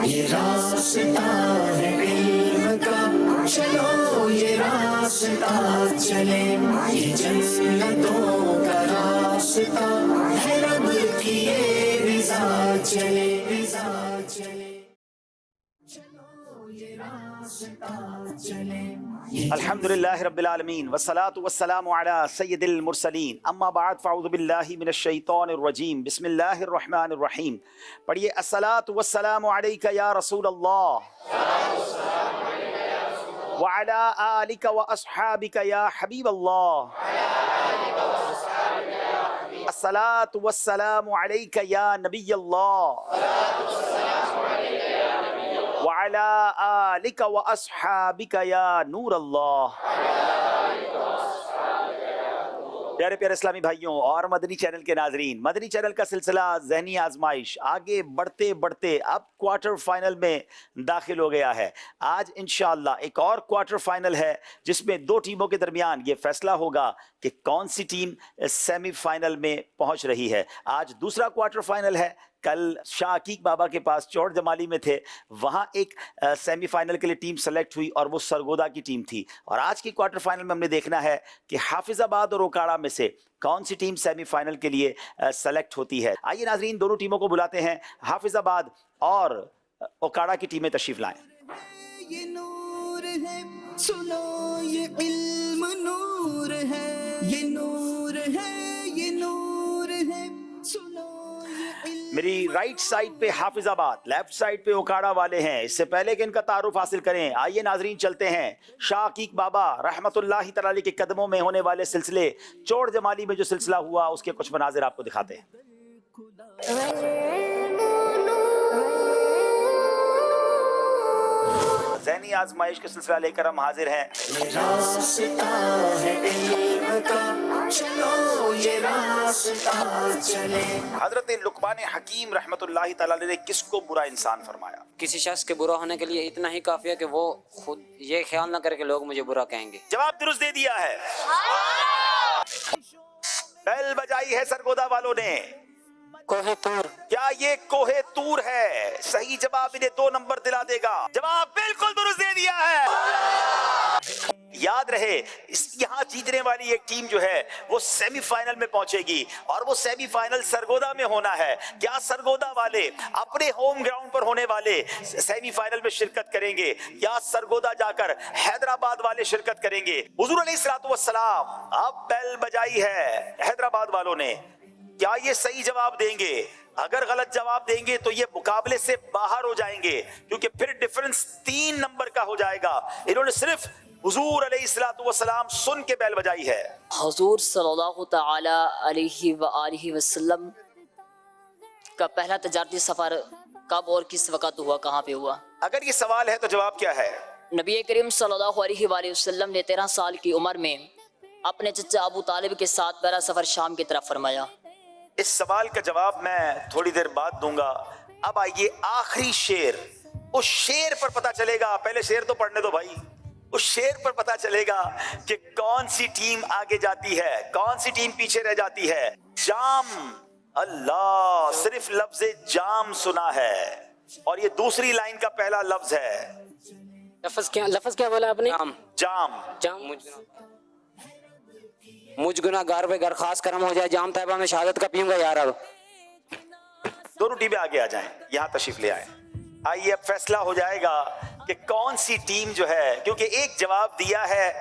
یہ راستہ ہے علم کا، چلو یہ راستہ چلے، یہ جنتوں کا راستہ ہے، رب کی یہ رضا چلے، رضا چلے، چلو یہ راستہ چلے۔ الحمد للہ رب العالمین والصلاة والسلام علی سید المرسلین، اما بعد فاعوذ باللہ من الشیطان الرجیم، بسم اللہ الرحمن الرحیم۔ پڑھیے الصلاة والسلام علیک یا رسول اللہ وعلی آلک واصحابک یا حبیب اللہ، الصلاة والسلام علیک یا نبی اللہ وعلى آلک واصحابک یا نور اللہ۔ پیارے پیارے اسلامی بھائیوں اور مدنی چینل کے ناظرین، مدنی چینل کا سلسلہ ذہنی آزمائش آگے بڑھتے بڑھتے اب کوارٹر فائنل میں داخل ہو گیا ہے۔ آج انشاءاللہ ایک اور کوارٹر فائنل ہے جس میں دو ٹیموں کے درمیان یہ فیصلہ ہوگا کہ کون سی ٹیم سیمی فائنل میں پہنچ رہی ہے۔ آج دوسرا کوارٹر فائنل ہے۔ کل شاہ عقیق بابا کے پاس چوڑ جمالی میں تھے، وہاں ایک سیمی فائنل کے لیے ٹیم سلیکٹ ہوئی اور وہ سرگودا کی ٹیم تھی، اور آج کی کوارٹر فائنل میں ہم نے دیکھنا ہے کہ حافظ آباد اور اوکاڑا میں سے کون سی ٹیم سیمی فائنل کے لیے سلیکٹ ہوتی ہے۔ آئیے ناظرین دونوں ٹیموں کو بلاتے ہیں، حافظ آباد اور اوکاڑا کی ٹیمیں تشریف لائیں۔ یہ نور ہے سنو، یہ علم نور ہے، یہ نور ہے، یہ نور ہے سنو۔ میری رائٹ سائڈ پہ حافظ آباد، لیفٹ سائڈ پہ اوکاڑا والے ہیں۔ اس سے پہلے کہ ان کا تعارف حاصل کریں، آئیے ناظرین چلتے ہیں شاہ عقیق بابا رحمت اللہ تعالی کے قدموں میں ہونے والے سلسلے چوڑ جمالی میں جو سلسلہ ہوا اس کے کچھ مناظر آپ کو دکھاتے ہیں۔ ذہنی آزمائش کے سلسلہ لے کر ہم حاضر ہیں۔ یہ راستہ ہے علم کا، چلو یہ راستہ چلے۔ حضرت لقمان حکیم رحمت اللہ تعالی نے کس کو برا انسان فرمایا؟ کسی شخص کے برا ہونے کے لیے اتنا ہی کافی ہے کہ وہ خود یہ خیال نہ کرے کہ لوگ مجھے برا کہیں گے۔ جواب درست دے دیا ہے، بیل بجائی ہے سرگودا والوں نے۔ کوہ طور، کیا یہ کوہ طور ہے؟ صحیح جواب انہیں 2 نمبر دلا دے گا۔ جواب بالکل درست دے دیا ہے۔ یاد رہے یہاں جیتنے والی ایک ٹیم جو ہے وہ سیمی فائنل میں پہنچے گی، اور وہ سیمی فائنل سرگودا میں ہونا ہے۔ کیا سرگودا والے اپنے ہوم گراؤنڈ پر ہونے والے سیمی فائنل میں شرکت کریں گے، یا سرگودا جا کر حیدرآباد والے شرکت کریں گے؟ حضور علیہ الصلوۃ والسلام اب بیل بجائی ہے حیدرآباد والوں نے، کیا یہ صحیح جواب دیں گے؟ اگر غلط جواب دیں گے تو یہ مقابلے سے باہر ہو جائیں گے، کیونکہ پھر ڈیفرنس 3 نمبر کا ہو جائے گا۔ انہوں نے صرف حضور علیہ الصلوۃ والسلام سن کے بیل بجائی ہے۔ حضور صلی اللہ تعالی علیہ وآلہ وسلم کا پہلا تجارتی سفر کب اور کس وقت ہوا، کہاں پہ ہوا؟ اگر یہ سوال ہے تو جواب کیا ہے؟ نبی کریم صلی اللہ علیہ وآلہ وسلم نے 13 سال کی عمر میں اپنے چچا ابو طالب کے ساتھ پہلا سفر شام کی طرف فرمایا۔ اس سوال کا جواب میں تھوڑی دیر بعد دوں گا۔ اب آئیے آخری شعر، اس شعر پر پتا چلے گا، پہلے شعر تو پڑھنے دو بھائی، اس شعر پر پتا چلے گا کہ کون سی ٹیم آگے جاتی ہے، کون سی ٹیم پیچھے رہ جاتی ہے۔ جام، اللہ، صرف لفظ جام سنا ہے، اور یہ دوسری لائن کا پہلا لفظ ہے۔ لفظ کیا بولا آپ نے؟ جام۔ مجھ گناہ گار پہ گر خاص کرم ہو جائے، جام طیبہ میں شہادت کا پیوں گا یار۔ اب دونوں ٹیمیں آگے آ جائیں، یہاں تشریف لے آئیں۔ آئیے اب فیصلہ ہو جائے گا کہ کون سی ٹیم جو ہے، کیونکہ ایک جواب دیا ہے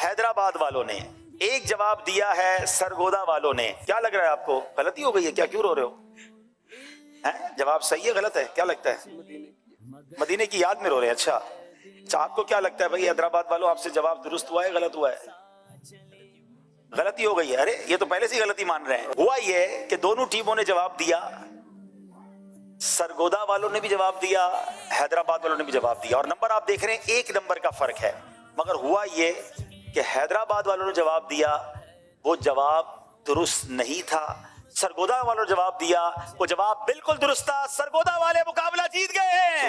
حیدرآباد والوں نے، ایک جواب دیا ہے سرگودا والوں نے۔ کیا لگ رہا ہے آپ کو؟ غلطی ہو گئی ہے کیا؟ کیوں رو رہے ہو؟ جواب صحیح ہے غلط ہے؟ کیا لگتا ہے؟ مدینے کی یاد میں رو رہے ہیں۔ اچھا آپ کو کیا لگتا ہے بھائی حیدرآباد والوں، آپ سے جواب درست ہوا ہے غلط ہوا ہے؟ غلطی ہو گئی ہے۔ ارے یہ تو پہلے سے غلطی مان رہے ہیں۔ ہوا یہ کہ دونوں ٹیموں نے جواب دیا، سرگودا والوں نے بھی جواب دیا، حیدرآباد والوں نے بھی جواب دیا، اور نمبر آپ دیکھ رہے ہیں 1 نمبر کا فرق ہے۔ مگر ہوا یہ کہ حیدرآباد والوں نے جواب دیا، وہ جواب درست نہیں تھا۔ سرگودا والوں نے جواب دیا، وہ جواب بالکل درست تھا۔ سرگودا والے مقابلہ جیت گئے ہیں۔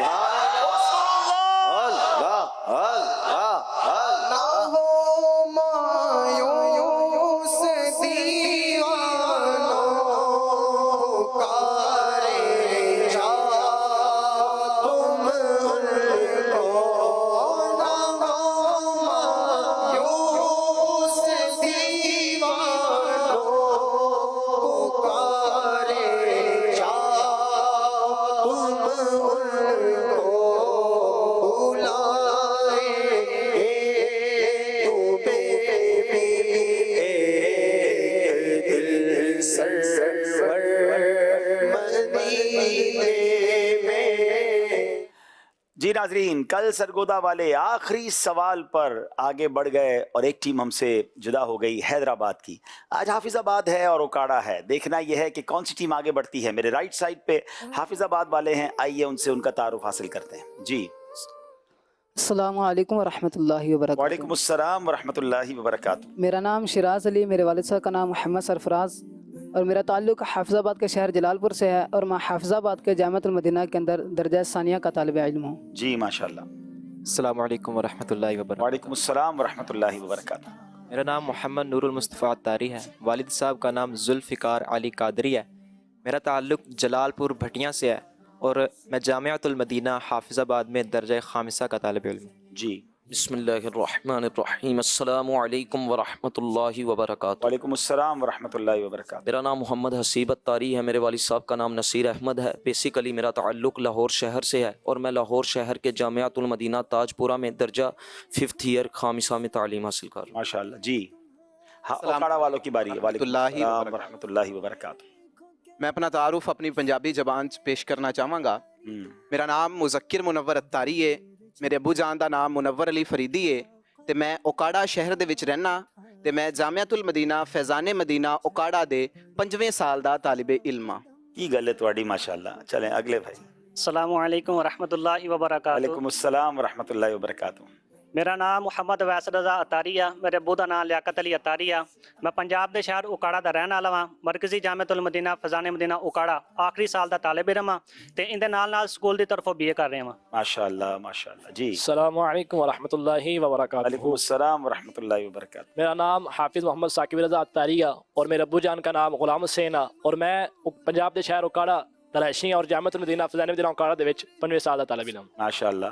جی ناظرین، کل سرگودا والے آخری سوال پر آگے بڑھ گئے اور ایک ٹیم ہم سے جدا ہو گئی، حیدرآباد کی۔ آج حافظ آباد ہے اور اوکاڑا ہے، دیکھنا یہ ہے کہ کون سی ٹیم آگے بڑھتی ہے۔ میرے رائٹ سائڈ پہ حافظ آباد والے ہیں، آئیے ان سے ان کا تعارف حاصل کرتے ہیں۔ جی السلام علیکم ورحمۃ اللہ وبرکاتہ۔ وعلیکم السلام ورحمۃ اللہ وبرکاتہ۔ میرا نام شراز علی، میرے والد صاحب کا نام محمد سرفراز، اور میرا تعلق حافظ آباد کے شہر جلال پور سے ہے، اور میں حافظ آباد کے جامعۃ المدینہ کے اندر درجہ ثانیہ کا طالب علم ہوں۔ جی ماشاءاللہ۔ السلام علیکم ورحمۃ اللہ وبرکاتہ۔ وعلیکم السلام ورحمۃ اللہ وبرکاتہ۔ میرا نام محمد نور المصطفیٰ عطاری ہے، والد صاحب کا نام ذوالفقار علی قادری ہے، میرا تعلق جلال پور بھٹیاں سے ہے، اور میں جامعۃ المدینہ حافظ آباد میں درجہ خامسہ کا طالب علم ہوں۔ جی بسم اللہ الرحمن الرحیم، السلام علیکم ورحمۃ اللہ وبرکاتہ۔ وعلیکم السلام ورحمۃ اللہ وبرکاتہ۔ میرا نام محمد حسیب عطاری ہے، میرے والد صاحب کا نام نصیر احمد ہے۔ بیسیکلی میرا تعلق لاہور شہر سے ہے، اور میں لاہور شہر کے جامعۃ المدینہ تاج پورہ میں درجہ 5th ایئر خامسہ میں تعلیم حاصل کر رہا ہوں۔ ماشاءاللہ۔ جی ہاں، اوکاڑا والوں کی باری ہے۔ وعلیکم السلام ورحمۃ اللہ وبرکاتہ۔ میں اپنا تعارف اپنی پنجابی زبان چ پیش کرنا چاہواں گا۔ میرا نام مذکر منور عطاری ہے، میرے ابو جان دا نام منور علی فریدی ہے، تے میں اوکاڑا شہر دے وچ رہنا، تے میں جامعۃ المدینہ فیضان مدینہ اوکاڑا دے 5ویں سال دا طالب علم ہاں۔ کی گل ہے تواڈی، ماشاءاللہ۔ چلیں اگلے بھائی۔ السلام علیکم ورحمۃ اللہ وبرکاتہ۔ وعلیکم السلام ورحمۃ اللہ وبرکاتہ۔ میرا نام محمد ویس رضا عطاری ہے، میرے ابو دا نام لیاقت علی عطاری ہے، میں پنجاب دے شہر اوکاڑا دا رہن والا ہاں، مرکزی جامعۃ المدینہ فیضان مدینہ اوکاڑا آخری سال دا طالب علم ہاں، تے ان دے نال سکول دی طرفوں BA کر رہے ہاں۔ ماشاءاللہ ماشاءاللہ۔ جی السلام علیکم ورحمۃ اللہ وبرکاتہ۔ وعلیکم السلام ورحمۃ اللہ وبرکاتہ۔ میرا نام حافظ محمد ثاقب رضا عطاری ہے، اور میرے ابو جان کا نام غلام حسین ہے، اور میں پنجاب دے شہر اوکاڑا رہائشی اور جامعۃ المدینہ فیضان مدینہ اوکاڑا دے وچ 5ویں سال دا طالب علم۔ ماشاءاللہ۔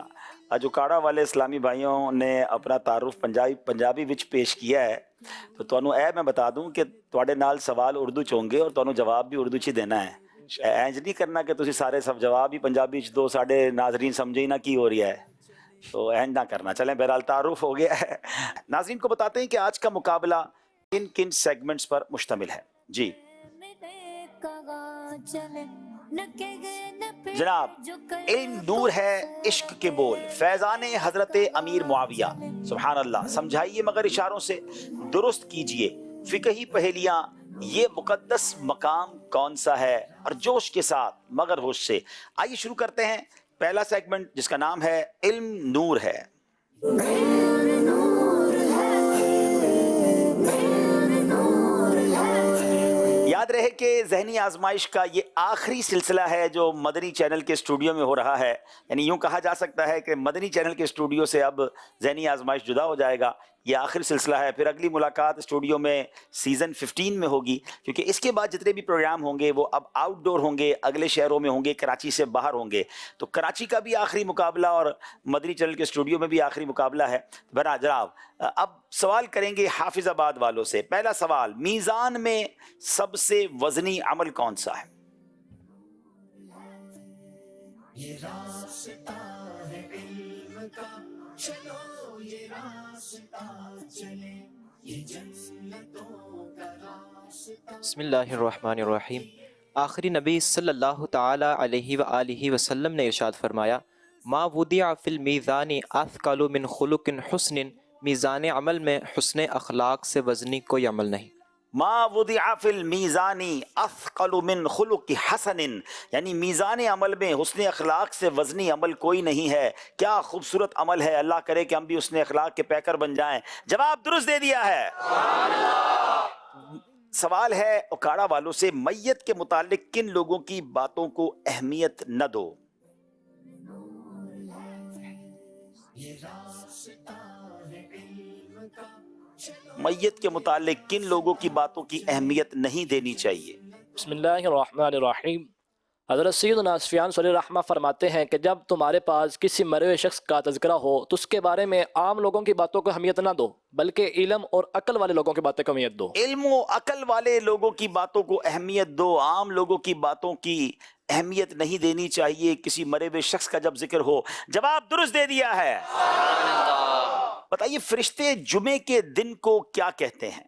آج اوکاڑا والے اسلامی بھائیوں نے اپنا تعارف پنجابی وچ پیش کیا ہے، تو تانوں اے میں بتا دوں کہ تواڈے نال سوال اردو چ ہوں گے اور تانوں جواب بھی اردو چ دینا ہے۔ اینج نہیں کرنا کہ تسی سارے سب جواب ہی پنجابی چ دو، ساڈے ناظرین سمجھے ہی نہ کی ہو رہی ہے، تو اینج نہ کرنا۔ چلیں بہرحال تعارف ہو گیا ہے۔ ناظرین کو بتاتے ہیں کہ آج کا مقابلہ کن کن سیگمنٹس پر مشتمل ہے۔ جی جناب، علم نور ہے عشق کے بول، فیضان حضرت امیر معاویہ۔ سبحان اللہ۔ سمجھائیے مگر اشاروں سے، درست کیجئے فقہی پہیلیاں، یہ مقدس مقام کون سا ہے، اور جوش کے ساتھ مگر ہوش سے۔ آئیے شروع کرتے ہیں پہلا سیگمنٹ جس کا نام ہے علم نور ہے۔ یاد رہے کہ ذہنی آزمائش کا یہ آخری سلسلہ ہے جو مدنی چینل کے اسٹوڈیو میں ہو رہا ہے، یعنی یوں کہا جا سکتا ہے کہ مدنی چینل کے اسٹوڈیو سے اب ذہنی آزمائش جدا ہو جائے گا، یہ آخری سلسلہ ہے۔ پھر اگلی ملاقات اسٹوڈیو میں سیزن 15 میں ہوگی، کیونکہ اس کے بعد جتنے بھی پروگرام ہوں گے وہ اب آؤٹ ڈور ہوں گے، اگلے شہروں میں ہوں گے، کراچی سے باہر ہوں گے، تو کراچی کا بھی آخری مقابلہ اور مدنی چینل کے اسٹوڈیو میں بھی آخری مقابلہ ہے۔ بنا جناب، اب سوال کریں گے حافظ آباد والوں سے۔ پہلا سوال، میزان میں سب سے وزنی عمل کون سا ہے؟ بسم اللہ الرحمن الرحیم۔ آخری نبی صلی اللہ تعالی علیہ وآلہ وسلم نے ارشاد فرمایا، ما وضع فی المیزان اثقل من خلق حسن، میزان عمل میں حسن اخلاق سے وزنی کوئی عمل نہیں۔ ما وضع فی المیزان اثقل من خلق حسن، یعنی میزان عمل میں حسن اخلاق سے وزنی عمل کوئی نہیں ہے۔ کیا خوبصورت عمل ہے، اللہ کرے کہ ہم بھی حسن اخلاق کے پیکر بن جائیں۔ جواب درست دے دیا ہے۔ سوال ہے اوکاڑا والوں سے، میت کے متعلق کن لوگوں کی باتوں کو اہمیت نہ دو؟ میت کے متعلق کن لوگوں کی باتوں کی اہمیت نہیں دینی چاہیے؟ بسم اللہ الرحمن الرحیم۔ حضرت سیدنا سفیان ثوری رحمہ فرماتے ہیں کہ جب تمہارے پاس کسی مرے ہوئے شخص کا تذکرہ ہو تو اس کے بارے میں عام لوگوں کی باتوں کو اہمیت نہ دو، بلکہ علم اور عقل والے لوگوں کی باتوں کو اہمیت دو۔ علم و عقل والے لوگوں کی باتوں کو اہمیت دو، عام لوگوں کی باتوں کی اہمیت نہیں دینی چاہیے کسی مرے ہوئے شخص کا جب ذکر ہو۔ جواب درست دے دیا ہے۔ بتائیے فرشتے جمعے کے دن کو کیا کہتے ہیں؟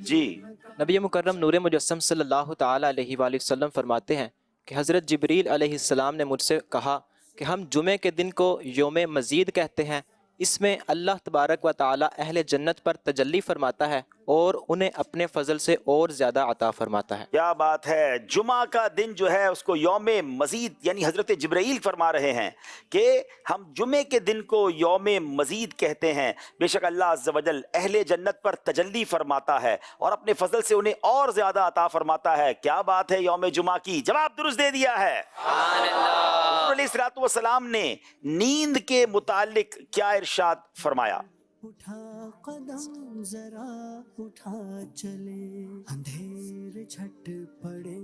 جی نبی مکرم نور مجسم صلی اللہ تعالیٰ علیہ وآلہ وسلم فرماتے ہیں کہ حضرت جبریل علیہ السلام نے مجھ سے کہا کہ ہم جمعے کے دن کو یوم مزید کہتے ہیں، اس میں اللہ تبارک و تعالیٰ اہل جنت پر تجلی فرماتا ہے اور انہیں اپنے فضل سے اور زیادہ عطا فرماتا ہے۔ کیا بات ہے، جمعہ کا دن جو ہے اس کو یوم مزید، یعنی حضرت جبرائیل فرما رہے ہیں کہ ہم جمعے کے دن کو یوم مزید کہتے ہیں، بے شک اللہ عز و جل اہل جنت پر تجلی فرماتا ہے اور اپنے فضل سے انہیں اور زیادہ عطا فرماتا ہے۔ کیا بات ہے یوم جمعہ کی، جواب درست دے دیا ہے۔ حضور علیہ الصلوۃ والسلام نے نیند کے متعلق کیا ارشاد فرمایا؟ اٹھا قدم ذرا اٹھا چلے اندھیر جھٹ پڑے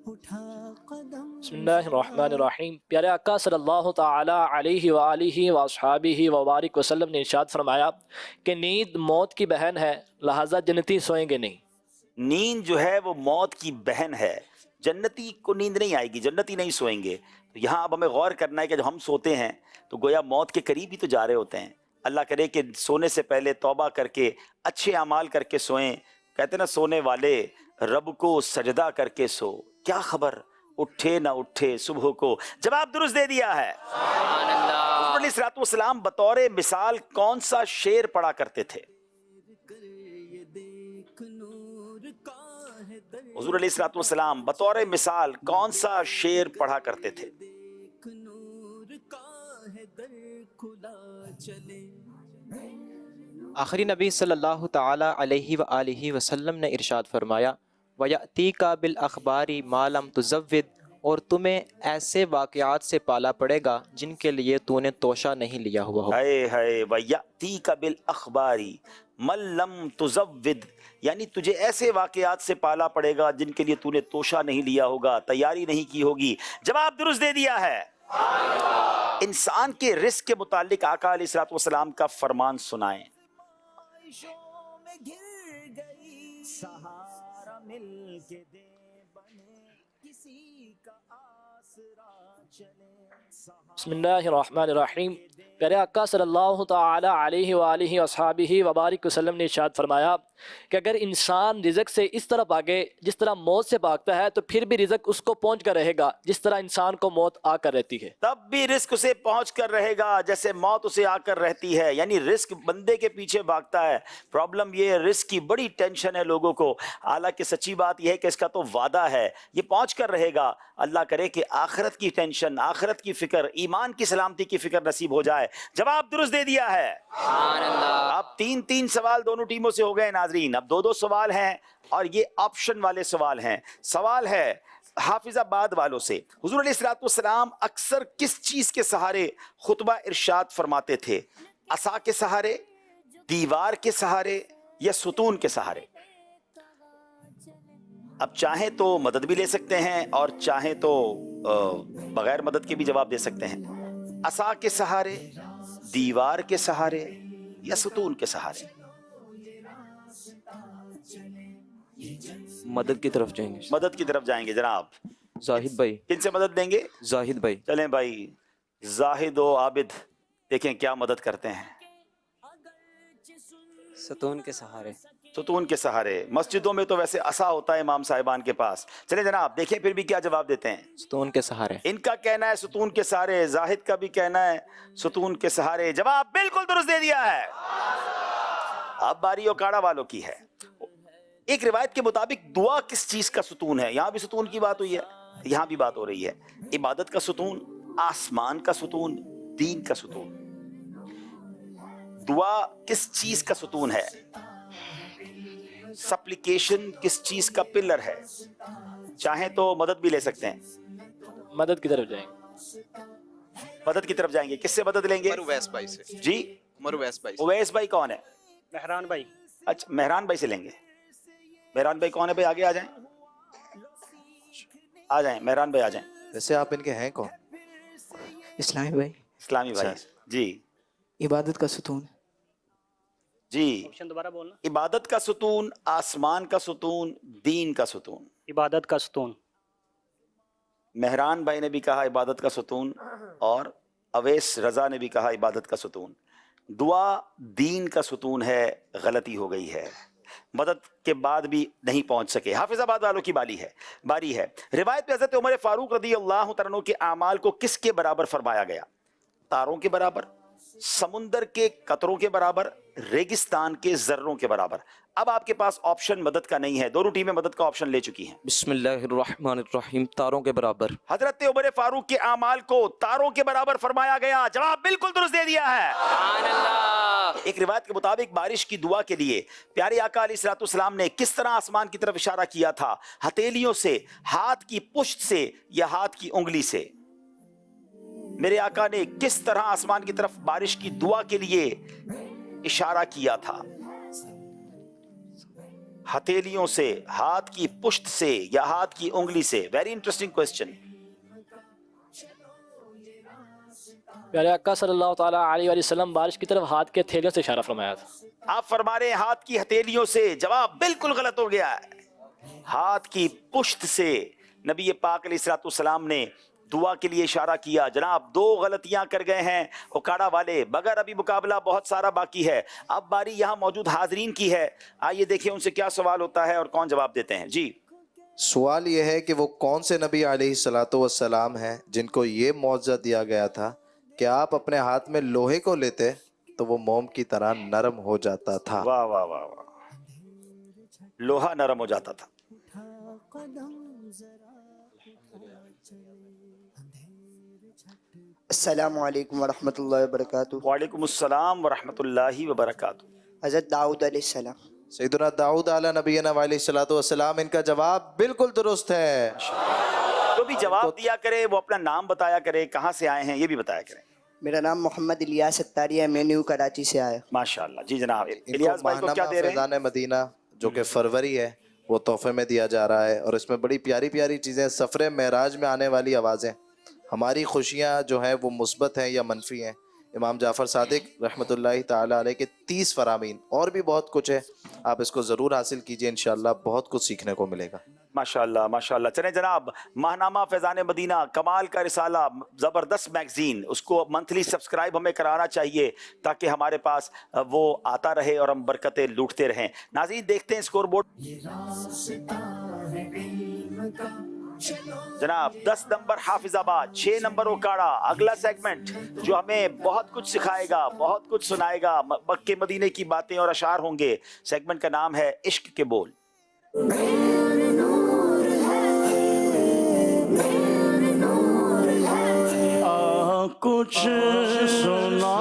اٹھا قدم۔ بسم اللہ الرحمن الرحیم۔ پیارے آقا صلی اللہ تعالی علیہ وآلہ واصحابہ وبارک وسلم نے ارشاد فرمایا کہ نیند موت کی بہن ہے، لہٰذا جنتی سوئیں گے نہیں۔ نیند جو ہے وہ موت کی بہن ہے، جنتی کو نیند نہیں آئے گی، جنتی نہیں سوئیں گے۔ تو یہاں اب ہمیں غور کرنا ہے کہ جب ہم سوتے ہیں تو گویا موت کے قریب ہی تو جا رہے ہوتے ہیں۔ اللہ کرے کہ سونے سے پہلے توبہ کر کے اچھے اعمال کر کے سوئیں۔ کہتے ہیں نا سونے والے رب کو سجدہ کر کے سو، کیا خبر اٹھے نہ اٹھے صبح کو۔ جواب درست دے دیا ہے۔ حضور علیہ الصلوۃ والسلام بطور مثال کون سا شعر پڑھا کرتے تھے؟ حضور علیہ الصلوۃ والسلام بطور مثال کون سا شعر پڑھا کرتے تھے؟ آخری نبی صلی اللہ تعالیٰ علیہ وآلہ وسلم نے ارشاد فرمایا وَيَأْتِيكَ بِالْأَخْبَارِ مَا لَمْ تُزَوِّدْ، اور تمہیں ایسے واقعات سے پالا پڑے گا جن کے لیے تو نے توشہ نہیں لیا ہوا ہو۔ ہائے وَيَأْتِيكَ بِالْأَخْبَارِ مَن لَّمْ تُزَوِّدْ، یعنی تجھے ایسے واقعات سے پالا پڑے گا جن کے لیے تو نے توشہ نہیں لیا ہوگا، تیاری نہیں کی ہوگی۔ جواب درست دے دیا ہے۔ انسان کے رزق کے متعلق آقا علیہ الصلوۃ والسلام کا فرمان سنائیں۔ سہارا مل کے دے بنے کسی کا آسرا چلے۔ بسم اللہ الرحمن الرحیم۔ پیارے آقا صلی اللہ تعالی علیہ وآلہ وصحابہ وبارک وسلم نے ارشاد فرمایا کہ اگر انسان رزق سے اس طرح بھاگے جس طرح موت سے بھاگتا ہے تو پھر بھی رزق اس کو پہنچ کر رہے گا جس طرح انسان کو موت آ کر رہتی ہے۔ تب بھی رزق اسے پہنچ کر رہے گا جیسے موت اسے آ کر رہتی ہے، یعنی رزق بندے کے پیچھے بھاگتا ہے۔ پرابلم یہ ہے رزق کی بڑی ٹینشن ہے لوگوں کو، حالانکہ سچی بات یہ ہے کہ اس کا تو وعدہ ہے، یہ پہنچ کر رہے گا۔ اللہ کرے کہ آخرت کی ٹینشن، آخرت کی فکر، ایمان کی سلامتی کی فکر نصیب ہو جائے۔ جواب درست دے دیا ہے۔ اب تین سوال دونوں ٹیموں سے ہو گئے ناظرین، اب دو سوال ہیں اور یہ آپشن والے سوال ہیں۔ سوال ہے حافظ آباد والوں سے، حضور علیہ الصلوۃ والسلام اکثر کس چیز کے سہارے خطبہ ارشاد فرماتے تھے؟ عصا کے سہارے، دیوار کے سہارے یا ستون کے سہارے؟ اب چاہیں تو مدد بھی لے سکتے ہیں اور چاہیں تو بغیر مدد کے بھی جواب دے سکتے ہیں۔ عصا کے سہارے، دیوار کے سہارے یا ستون کے سہارے؟ مدد کی طرف جائیں گے۔ مدد کی طرف جائیں گے جناب۔ زاہد بھائی۔ کن سے مدد دیں گے؟ زاہد بھائی۔ چلیں بھائی، زاہد و عابد دیکھیں کیا مدد کرتے ہیں۔ ستون کے سہارے۔ ستون کے سہارے۔ مسجدوں میں تو ویسے عصا ہوتا ہے امام صاحبان کے پاس۔ چلیں جناب دیکھیں پھر بھی کیا جواب دیتے ہیں۔ ستون کے سہارے۔ ان کا کہنا ہے ستون کے سہارے، زاہد کا بھی کہنا ہے ستون کے سہارے۔ جواب بالکل درست دے دیا ہے۔ اب باری اوکاڑا والوں کی ہے۔ ایک روایت کے مطابق دعا کس چیز کا ستون ہے؟ یہاں بھی ستون کی بات ہوئی ہے، یہاں بھی بات ہو رہی ہے۔ عبادت کا ستون، آسمان کا ستون، دین کا ستون۔ دعا کس چیز کا ستون ہے؟ سپلیکیشن کس چیز کا پلر ہے؟ چاہیں تو مدد بھی لے سکتے ہیں۔ مدد کی طرف جائیں گے. مدد کی طرف جائیں گے. کس سے مدد لیں گے؟ عمر اویس بھائی سے. جی عمر اویس بھائی سے. اویس بھائی کون ہے؟ مہران بھائی. اچھا مہران بھائی سے لیں گے. مہران بھائی کون ہے بھائی؟ آگے آ جائیں. آ جائیں مہران بھائی آ جائیں. ویسے آپ ان کے ہیں کون؟ اسلامی بھائی. اسلامی بھائی. جی عبادت کا ستون. جی آپشن دوبارہ بولنا. عبادت کا ستون، آسمان کا ستون، دین کا ستون. عبادت کا ستون. مہران بھائی نے بھی کہا عبادت کا ستون، اور اویس رضا نے بھی کہا عبادت کا ستون. دعا دین کا ستون ہے. غلطی ہو گئی ہے. مدد کے بعد بھی نہیں پہنچ سکے. حافظ آباد والوں کی باری ہے. روایت میں حضرت عمر فاروق رضی اللہ تعالیٰ عنہ کے اعمال کو کس کے برابر فرمایا گیا؟ تاروں کے برابر، سمندر کے قطروں کے برابر، ریگستان کے ذروں کے برابر. اب آپ کے پاس آپشن مدد کا نہیں ہے. دونوں ٹیمیں مدد کا آپشن لے چکی ہیں. بسم اللہ الرحمن الرحیم. تاروں کے برابر. حضرت عمر فاروق کے اعمال کو تاروں کے برابر فرمایا گیا. جواب بالکل درست دے دیا ہے. ایک روایت کے مطابق بارش کی دعا کے لیے پیارے آقا علیہ الصلوۃ والسلام نے کس طرح آسمان کی طرف اشارہ کیا تھا؟ ہتھیلیوں سے، ہاتھ کی پشت سے، یا ہاتھ کی انگلی سے؟ میرے آقا نے کس طرح آسمان کی طرف بارش کی دعا کے لیے اشارہ کیا تھا؟ ہتھیلیوں سے، ہاتھ کی پشت سے، یا ہاتھ کی انگلی سے؟ Very interesting question. پیارے آقا صلی اللہ تعالیٰ علیہ وآلہ وسلم بارش کی طرف ہاتھ کے ہتھیلیوں سے اشارہ فرمایا تھا. آپ فرما رہے ہیں ہاتھ کی ہتھیلیوں سے. جواب بالکل غلط ہو گیا ہے. ہاتھ کی پشت سے نبی پاک علیہ الصلوۃ والسلام نے دعا کے لیے اشارہ کیا. جناب 2 غلطیاں کر گئے ہیں اکاڑا والے، مگر ابھی مقابلہ بہت سارا باقی ہے. اب باری یہاں موجود حاضرین کی ہے. آئیے دیکھیں ان سے کیا سوال ہوتا ہے اور کون جواب دیتے ہیں. جی سوال یہ ہے کہ وہ کون سے نبی علیہ الصلوۃ والسلام ہیں جن کو یہ معجزہ دیا گیا تھا کہ آپ اپنے ہاتھ میں لوہے کو لیتے تو وہ موم کی طرح نرم ہو جاتا تھا؟ واہ واہ واہ واہ. لوہا نرم ہو جاتا تھا. السلام علیکم ورحمۃ اللہ وبرکاتہ. وعلیکم السلام ورحمۃ اللہ وبرکاتہ. حضرت داؤد علیہ السلام. سیدنا داؤد علیہ نبینا علیہ الصلوۃ والسلام. ان کا جواب بالکل درست ہے. تو بھی جواب دیا کرے، وہ اپنا نام بتایا کرے، کہاں سے آئے ہیں یہ بھی بتایا کریں. میرا نام محمد الیاس اتاری ہے. میں نیو کراچی سے آیا. ماشاءاللہ. جی جناب ان کو الیاس بھائی کو کیا ماہنامہ دے رہے ہیں؟ فیضان مدینہ جو کہ فروری ہے وہ تحفے میں دیا جا رہا ہے، اور اس میں بڑی پیاری پیاری چیزیں، سفر معراج میں آنے والی آوازیں. ہماری خوشیاں جو ہیں وہ مثبت ہیں یا منفی ہیں. امام جعفر صادق رحمۃ اللہ تعالی علیہ کے 30 فرامین، اور بھی بہت کچھ ہے. آپ اس کو ضرور حاصل کیجئے، انشاءاللہ بہت کچھ سیکھنے کو ملے گا. ماشاءاللہ ماشاءاللہ. چلیں جناب، ماہنامہ فیضان مدینہ کمال کا رسالہ، زبردست میگزین، اس کو منتھلی سبسکرائب ہمیں کرانا چاہیے تاکہ ہمارے پاس وہ آتا رہے اور ہم برکتیں لوٹتے رہیں. ناظرین دیکھتے ہیں اسکور بورڈ. جناب 10 نمبر حافظ آباد، 6 نمبر اوکاڑا. اگلا سیگمنٹ جو ہمیں بہت کچھ سکھائے گا، بہت کچھ سنائے گا، مکے مدینے کی باتیں اور اشعار ہوں گے. سیگمنٹ کا نام ہے عشق کے بول. کچھ سنا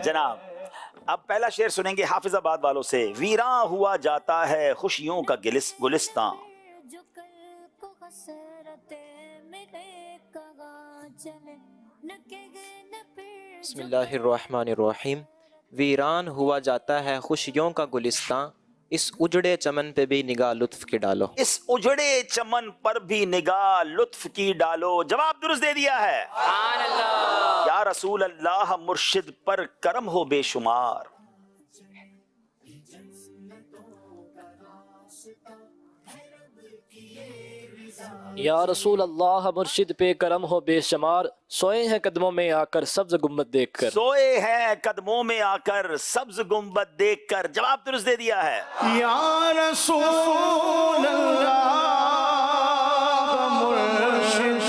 جناب اب پہلا شعر سنیں گے حافظ آباد والوں سے. ویراں ہوا جاتا ہے خوشیوں کا گلستان. بسم اللہ الرحمن الرحیم. ویران ہوا جاتا ہے خوشیوں کا گلستان، اس اجڑے چمن پہ بھی نگاہ لطف کی ڈالو. اس اجڑے چمن پر بھی نگاہ لطف کی ڈالو. جواب درست دے دیا ہے. سبحان اللہ. یا رسول اللہ مرشد پر کرم ہو بے شمار. یا رسول اللہ مرشد پہ کرم ہو بے شمار سوئے ہیں قدموں میں آ کر سبز گنبد دیکھ کر سوئے ہیں قدموں میں آ کر سبز گنبد دیکھ کر جواب درست دے دیا ہے یا رسول اللہ مرشد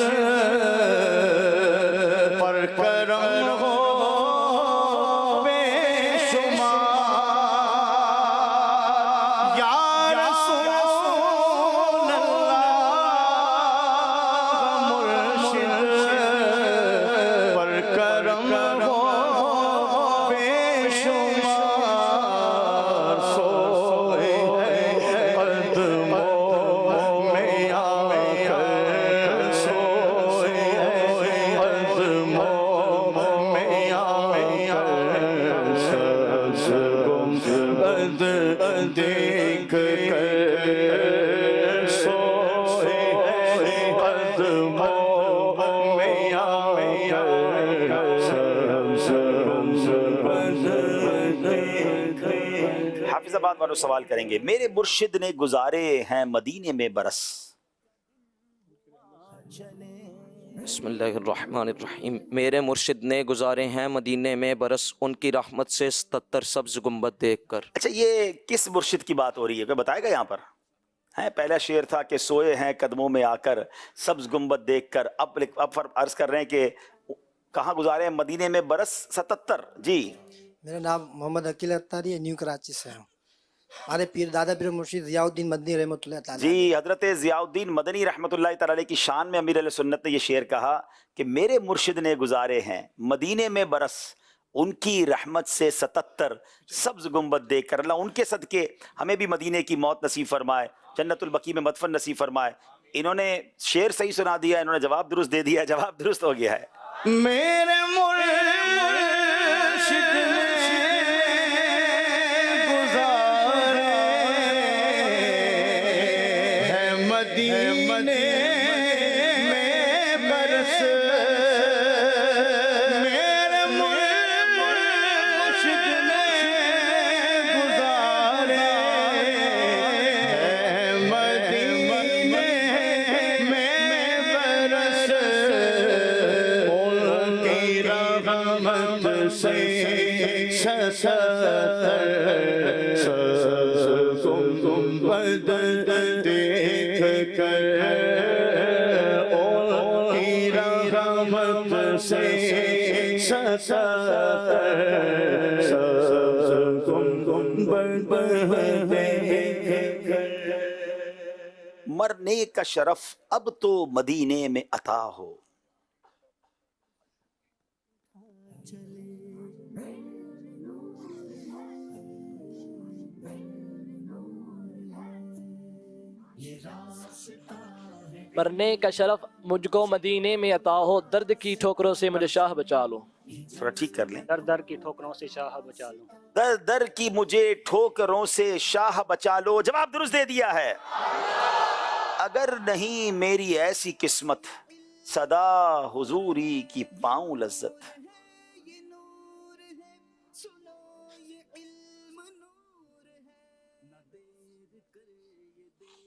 پر کرم ہو بے شمار یا رسول اللہ مرشد پر کرم ہو بے شمار سوئے قدموں میں آ کر سوئے قدموں میں آ کر سبز گنبد دیکھ کر سوئے قدموں میں آ کر سبز گنبد دیکھ کر حافظ آباد والوں سوال کریں گے میرے مرشد نے گزارے ہیں مدینے میں برس بسم اللہ الرحمن الرحیم میرے مرشد نے گزارے ہیں مدینے میں برس ان کی رحمت سے 77 سبز گنبد دیکھ کر اچھا یہ کس مرشد کی بات ہو رہی ہے کوئی بتائے گا یہاں پر ہیں پہلا شعر تھا کہ سوئے ہیں قدموں میں آ کر سبز گنبد دیکھ کر اب عرض کر رہے ہیں کہ کہاں گزارے ہیں مدینے میں برس 77 جی میرا نام محمد عقیل اتاری ہے نیو کراچی سے ہوں ہمارے پیر دادا پیر مرشد ضیاء الدین مدنی رحمۃ اللہ تعالیٰ جی حضرت ضیاء الدین مدنی رحمۃ اللہ تعالی علیہ کی شان میں امیر علیہ سنت نے یہ شعر کہا کہ میرے مرشد نے گزارے ہیں مدینے میں برس ان کی رحمت سے 77 سبز گنبد دیکھ کر اللہ ان کے صدقے ہمیں بھی مدینے کی موت نصیب فرمائے جنت البقیع میں مدفن نصیب فرمائے انہوں نے شعر صحیح سنا دیا انہوں نے جواب درست دے دیا جواب درست ہو گیا ہے میرے مرشد مدینے میں برس میرے مرشد نے گزارے مدینے میں برس ان کی رحمت سے 77 گنبد دیکھ کر ان کی رحمت سے 77 گنبد دیکھ کر مرنے کا شرف اب تو مدینے میں عطا ہو مرنے کا شرف مجھ کو مدینے میں عطا ہو درد کی ٹھوکروں سے مجھے شاہ بچا لو تھوڑا ٹھیک کر لیں در در کی ٹھوکروں سے شاہ بچا لوں در در کی مجھے ٹھوکروں سے شاہ بچا لو جواب درست دے دیا ہے اگر نہیں میری ایسی قسمت صدا حضوری کی پاؤں لذت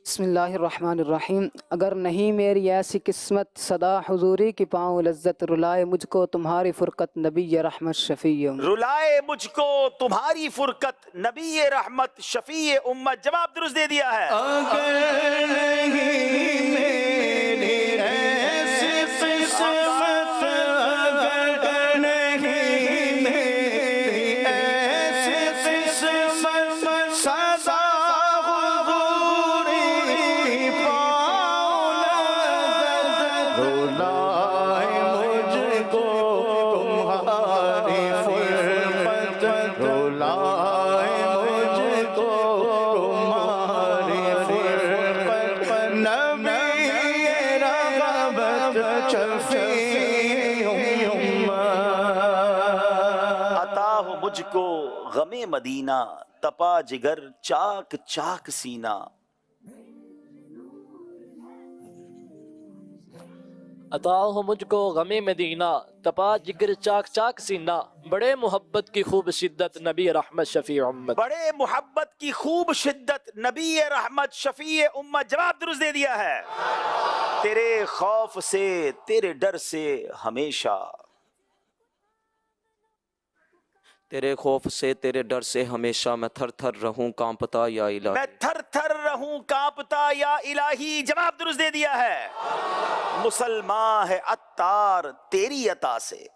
بسم اللہ الرحمن الرحیم اگر نہیں میری ایسی قسمت صدا حضوری کی پاؤں لذت رلائے مجھ کو تمہاری فرقت نبی رحمت شفیع رلائے مجھ کو تمہاری فرقت نبی رحمت شفیع امت جواب درست دے دیا ہے اگر نہیں میری ایسی قسمت اگر نہیں میری ایسی قسمت صدا مجھ کو غم مدینہ تپا جگر چاک چاک سینہ عطا ہو مجھ کو غم مدینہ، تپا جگر چاک چاک سینہ، بڑے محبت کی خوب شدت نبی رحمت شفیع امت۔ بڑے محبت کی خوب شدت نبی رحمت شفیع امت۔ جواب درست دے دیا ہے۔ تیرے خوف سے تیرے ڈر سے ہمیشہ، تیرے خوف سے تیرے ڈر سے ہمیشہ میں تھر تھر رہوں کانپتا یا الہی، میں تھر تھر رہوں کانپتا یا الہی۔ جواب درست دے دیا ہے۔ مسلمان ہے عطار تیری عطا سے،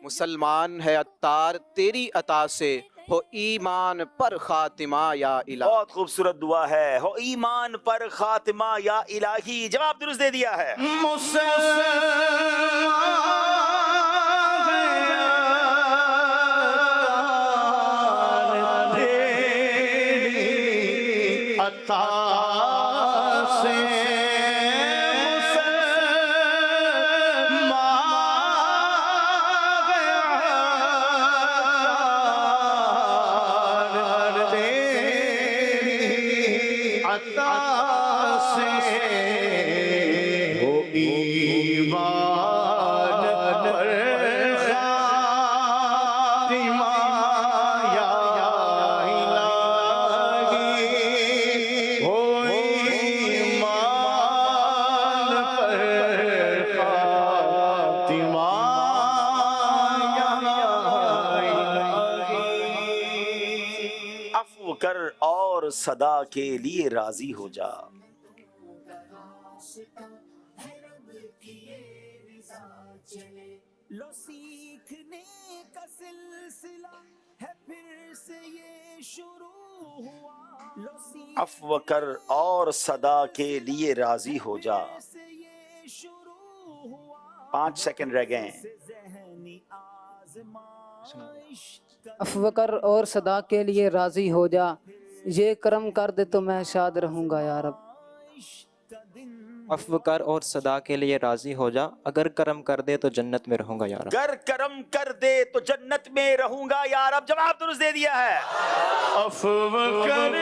مسلمان ہے عطار تیری عطا سے، ہو ایمان پر خاتمہ یا الہی۔ بہت خوبصورت دعا ہے، ہو ایمان پر خاتمہ یا الہی۔ جواب درست دے دیا ہے۔ کر اور صدا کے لیے راضی ہو جا، لو سیکھنے کا سلسلہ ہے پھر سے یہ شروع ہوا، لو عفو کر اور صدا کے لیے راضی ہو جا۔ سے یہ شروع ہوا، 5 سیکنڈ رہ گئے ہیں۔ ذہنی آزمائش عفو کر اور صدا کے لیے راضی ہو جا، یہ کرم کر دے تو میں شاد رہوں گا یا رب۔ عفو کر اور صدا کے لیے راضی ہو جا، اگر کرم کر دے تو جنت میں رہوں گا یا رب۔ گر کرم کر دے تو جنت میں رہوں گا یا رب۔ جواب درست دے دیا ہے۔ عفو کر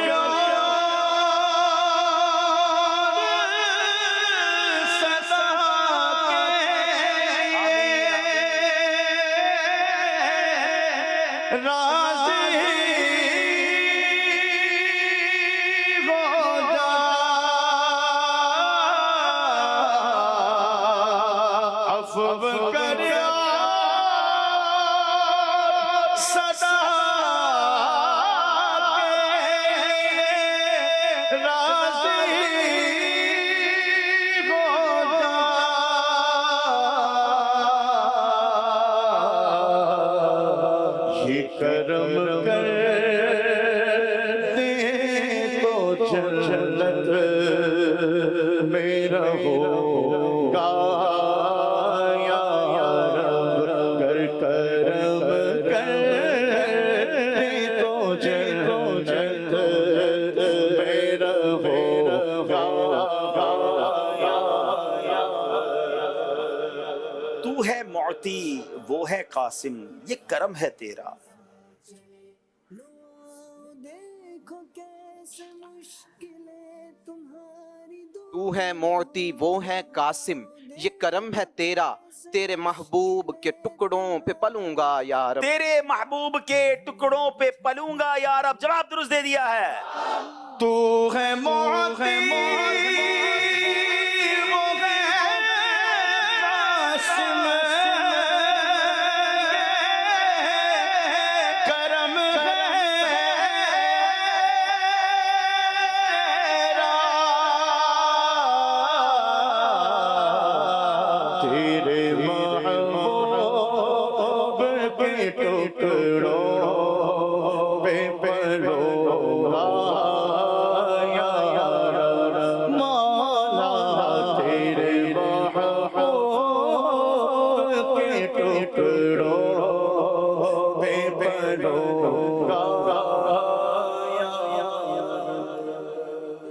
تو ہے معطی وہ ہے قاسم، یہ کرم ہے تیرا۔ تو ہے معطی وہ ہے قاسم، یہ کرم ہے تیرا، تیرے محبوب کے ٹکڑوں پہ پلوں گا یا رب۔ تیرے محبوب کے ٹکڑوں پہ پلوں گا یا رب۔ جواب درست دے دیا ہے۔ تو ہے معطی وہ ہے قاسم، کرم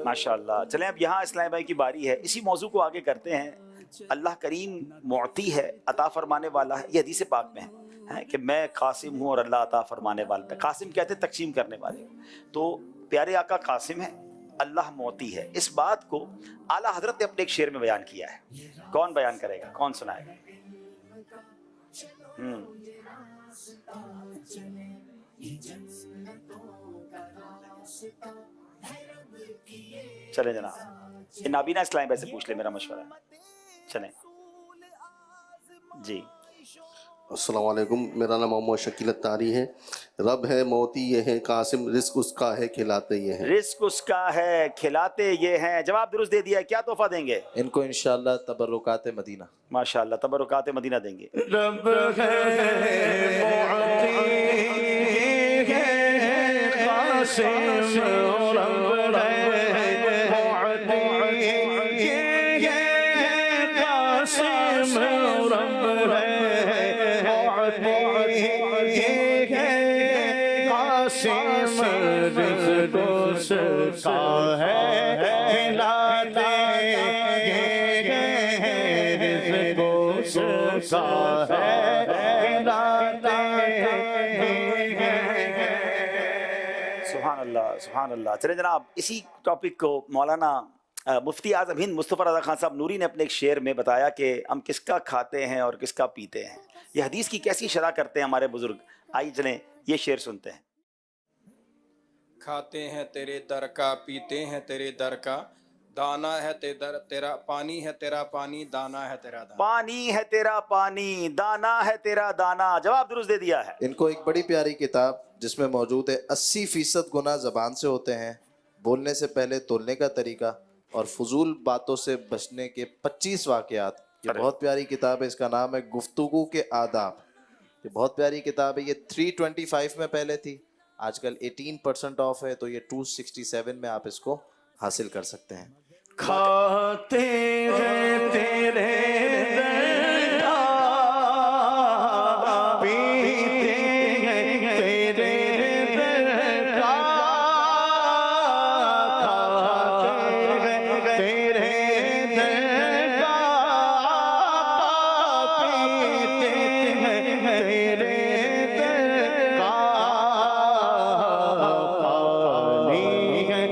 ماشاءاللہ۔ چلیں اب یہاں اسلام بھائی کی باری ہے، اسی موضوع کو آگے کرتے ہیں۔ اللہ کریم معطی ہے، عطا فرمانے والا ہے، یہ حدیث پاک میں ہے کہ میں قاسم ہوں اور اللہ عطا فرمانے والا ہے۔ قاسم کہتے ہیں تقسیم کرنے والے، تو پیارے آقا قاسم ہیں، اللہ موتی ہے، اس بات کو اعلیٰ حضرت نے اپنے ایک شعر میں بیان کیا ہے. کون بیان کرے گا، کون سنائے گا؟ چلیں جناب، یہ نابینا اسلام بھائی سے پوچھ لیں، میرا مشورہ ہے. چلیں جی. السلام علیکم، میرا نام محمد شکیل اتاری ہے. رب ہے موتی یہ ہے قاسم، رزق اس کا ہے کھلاتے یہ ہیں. رزق اس کا ہے کھلاتے یہ ہیں. جواب درست دے دیا. کیا تحفہ دیں گے؟ ان کو انشاءاللہ تبرکات مدینہ. ماشاءاللہ تبرکات مدینہ دیں گے. رب ہے قاسم، رب قاسم، رب قاسم، رزق اس کا ہے کھلاتے رزق اس کا ہے کھلاتے. سبحان اللہ سبحان اللہ. چلیں جناب، اسی ٹاپک کو مولانا مفتی اعظم ہند مصطفی رضا خان صاحب نوری نے اپنے ایک شعر میں بتایا کہ ہم کس کا کھاتے ہیں اور کس کا پیتے ہیں. یہ حدیث کی کیسی شرح کرتے ہیں ہمارے بزرگ. آئیے چلیں یہ شعر سنتے ہیں. کھاتے ہیں تیرے در کا، پیتے ہیں تیرے در کا، دانا ہے تیرا پانی ہے تیرا پانی، دانا ہے تیرا دانا. پانی ہے تیرا پانی، دانا ہے تیرا دانا. جواب درست دے دیا ہے. ان کو ایک بڑی پیاری کتاب جس میں موجود ہے 80% گناہ زبان سے ہوتے ہیں، بولنے سے پہلے تولنے کا طریقہ، اور فضول باتوں سے بچنے کے 25 واقعات. یہ بہت پیاری کتاب ہے، اس کا نام ہے گفتگو کے آداب. یہ بہت پیاری کتاب ہے. یہ 325 میں پہلے تھی، آج کل 18% آف ہے، تو یہ 267 میں آپ اس کو حاصل کر سکتے ہیں. کھاتے ہیں تیرے در کا، پیتے ہیں تیرے در کا، کھاتے ہیں تیرے در کا، پیتے ہیں تیرے در کا، پانی ہے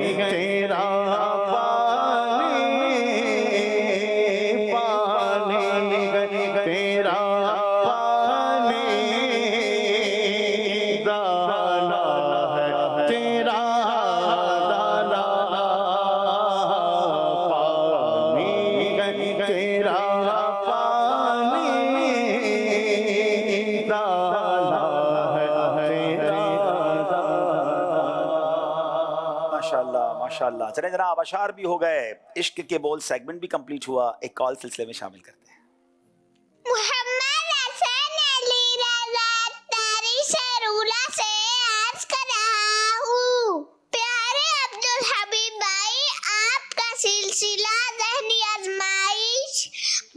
تیرا ماشاءاللہ. چلیں جناب، اشعار بھی ہو گئے، عشق کے بول سیگمنٹ بھی کمپلیٹ ہوا. ایک کال سلسلے میں شامل کرتے ہیں. محمد حسین علی رضا تاری شرولا سے عرض کر رہا ہوں، پیارے عبدالحبیب بھائی، آپ کا سلسلہ ذہنی آزمائش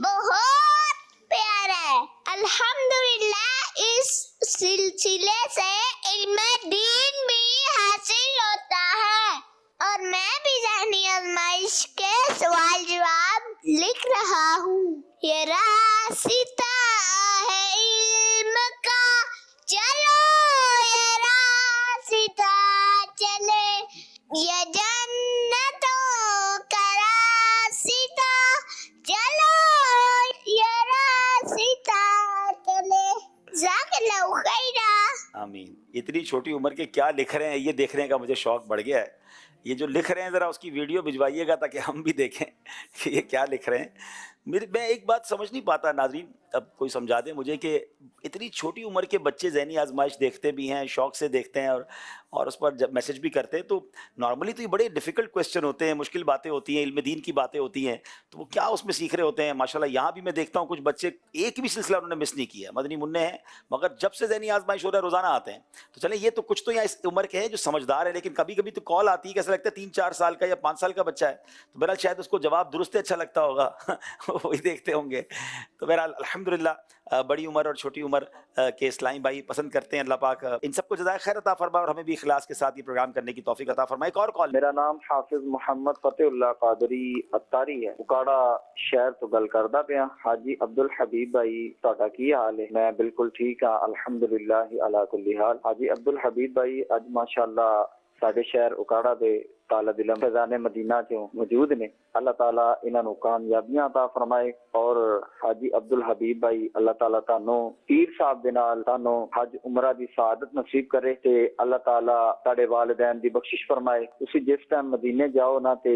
بہت پیارا ہے. الحمدللہ اس سلسلے سے علم دین بھی حاصل ہوتا ہے، اور میں بھی ذہنی آزمائش کے سوال جواب لکھ رہا ہوں. یہ راستہ ہے علم کا، چلو یہ راستہ چلے، یہ جنتوں کا راستہ، چلو یہ راستہ چلے. جزاک اللہ خیرا. آمین. اتنی چھوٹی عمر کے کیا لکھ رہے ہیں یہ دیکھنے کا مجھے شوق بڑھ گیا ہے. یہ جو لکھ رہے ہیں ذرا اس کی ویڈیو بھجوائیے گا تاکہ ہم بھی دیکھیں کہ یہ کیا لکھ رہے ہیں. میں ایک بات سمجھ نہیں پاتا ناظرین، اب کوئی سمجھا دے مجھے کہ اتنی چھوٹی عمر کے بچے ذہنی آزمائش دیکھتے بھی ہیں، شوق سے دیکھتے ہیں اور اس پر جب میسج بھی کرتے ہیں، تو نارملی تو یہ بڑے ڈیفیکلٹ کویسچن ہوتے ہیں، مشکل باتیں ہوتی ہیں، علم دین کی باتیں ہوتی ہیں، تو وہ کیا اس میں سیکھ رہے ہوتے ہیں. ماشاءاللہ یہاں بھی میں دیکھتا ہوں کچھ بچے ایک بھی سلسلہ انہوں نے مس نہیں کیا، مدنی منع ہیں، مگر جب سے ذہنی آزمائش ہو رہا ہے روزانہ آتے ہیں. تو چلیں یہ تو کچھ تو یہاں اس عمر کے ہیں جو سمجھدار ہے، لیکن کبھی کبھی تو کال آتی ہے کہ ایسا لگتا ہے 3-4 سال کا یا 5 سال کا بچہ ہے، تو بہرحال شاید اس کو جواب درست اچھا لگتا ہوگا وہی دیکھتے ہوں گے. تو بہرحال الحمدللہ بڑی عمر اور چھوٹی عمر کے اسلامی بھائی پسند کرتے ہیں. اللہ پاک ان سب کو جزائے خیر عطا فرمائے اور ہمیں بھی اخلاص کے ساتھ یہ پروگرام کرنے کی توفیق عطا فرمائے. ایک اور کال. میرا نام حافظ محمد فتح اللہ قادری اتاری ہے، اکاڑا شہر تو گل کردا پیا. حاجی عبدالحبیب بھائی تہاڈا کی حال ہے؟ میں بالکل ٹھیک ہاں الحمدللہ علی کل حال. حاجی عبدالحبیب بھائی اج ماشاءاللہ ساڈے شہر اکاڑا دے طالب علم فیضان مدینہ جو موجود نے اللہ تعالیٰ انہوں نے کامیابیاں عطا فرمائے اور حاجی عبد الحبیب بھائی اللہ تعالیٰ تانوں پیر صاحب دے نال تانوں حج عمرہ دی سعادت نصیب کرے تے اللہ تعالیٰ تاڑے والدین دی بخشش فرمائے. تسی جس ٹائم مدینے جاؤ نا تے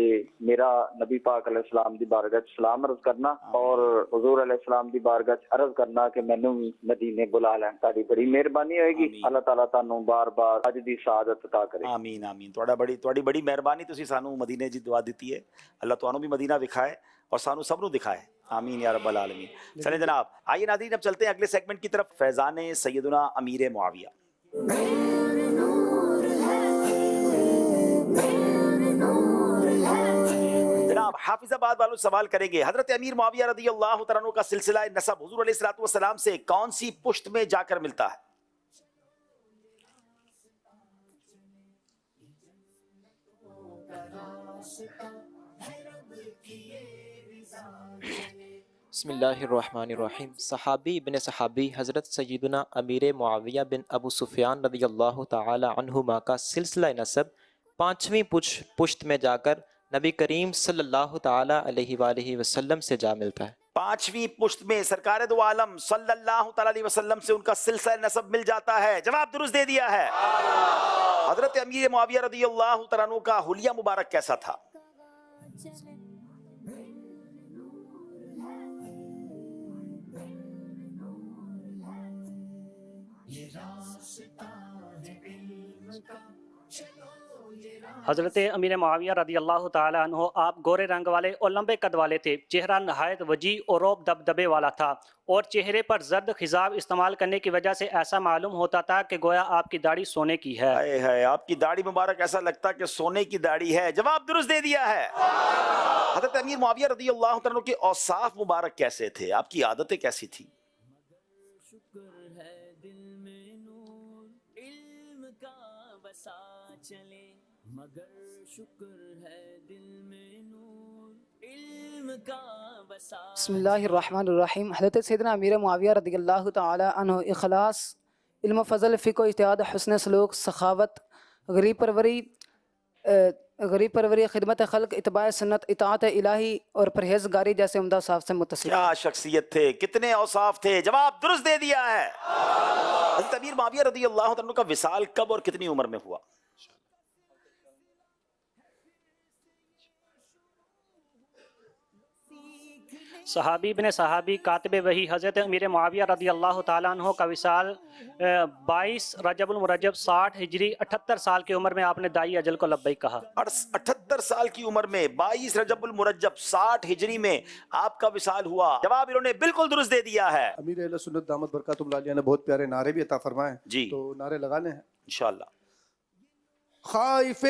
میرا نبی پاک علیہ السلام دی بارگاہ وچ سلام عرض کرنا اور حضور علیہ السلام دی بارگاہ وچ عرض کرنا کہ مینوں مدینے بلا لین. تاڑی بڑی مہربانی ہوئے گی. اللہ تعالیٰ تانوں بار بار حج دی سعادت عطا کرے. آمین آمین. تواڈی بڑی مہربانی تسی سانو مدینے دی دعا دتی ہے. اللہ تانوں بھی مدینہ دکھائے اور سانو سب نو دکھائے. آمین یا رب العالمین. چلیں جناب آئیے ناظرین اب چلتے ہیں اگلے سیگمنٹ کی طرف. فیضان سیدنا امیر معاویہ. جناب حافظ آباد والوں سوال کریں گے حضرت امیر معاویہ رضی اللہ تعالیٰ عنہ کا سلسلہ نسب حضور علیہ الصلوۃ والسلام سے کون سی پشت میں جا کر ملتا ہے؟ بسم اللہ الرحمن الرحیم. صحابی ابن صحابی حضرت سیدنا امیر معاویہ بن ابو سفیان رضی اللہ تعالی عنہما کا سلسلہ نسب 5ویں پشت میں جا کر نبی کریم صلی اللہ تعالی علیہ وآلہ وسلم سے جا ملتا ہے. 5ویں پشت میں سرکار دو عالم صلی اللہ تعالی علیہ وسلم سے ان کا سلسلہ نسب مل جاتا ہے. جواب درست دے دیا ہے. حضرت امیر معاویہ رضی اللہ تعالیٰ عنہ کا حلیہ مبارک کیسا تھا؟ حضرت امیر معاویہ رضی اللہ تعالیٰ عنہ آپ گورے رنگ والے اور لمبے قد والے تھے. چہرہ نہایت وجیح اور روب دبدبے والا تھا اور چہرے پر زرد خضاب استعمال کرنے کی وجہ سے ایسا معلوم ہوتا تھا کہ گویا آپ کی داڑھی سونے کی ہے. آپ کی داڑھی مبارک ایسا لگتا کہ سونے کی داڑھی ہے. جواب درست دے دیا ہے. حضرت امیر معاویہ رضی اللہ تعالیٰ عنہ کے اوصاف مبارک کیسے تھے؟ آپ کی عادتیں کیسی تھی؟ بسم اللہ الرحمن الرحیم. حضرت سیدنا امیر معاویہ رضی اللہ تعالی عنہ اخلاص، علم و فضل، فقہ و اجتہاد، حسن سلوک، سخاوت، غریب پروری، خدمت خلق، اتباع سنت، اطاعت الہی اور پرہیزگاری جیسے عمدہ اوصاف سے متصف. کیا شخصیت تھے، کتنے اوصاف تھے؟ جواب درست دے دیا ہے. حضرت امیر معاویہ رضی اللہ عنہ کا وصال کب اور کتنی عمر میں ہوا؟ صحابی بن صحابی کاتب وحی حضرت امیر معاویہ رضی اللہ تعالیٰ عنہ کا وصال 22 رجب المرجب 60 ہجری 78 سال کی عمر میں آپ نے دائی اجل کو لبیک کہا. 78 سال کی عمر میں 22 رجب المرجب 60 ہجری میں آپ کا وصال ہوا. جواب انہوں نے بالکل درست دے دیا ہے. امیر اہل سنت دامت برکاتہ اللہ علیہ نے بہت پیارے نعرے بھی عطا فرمائے جی، تو نعرے لگانے ہیں انشاءاللہ. خائف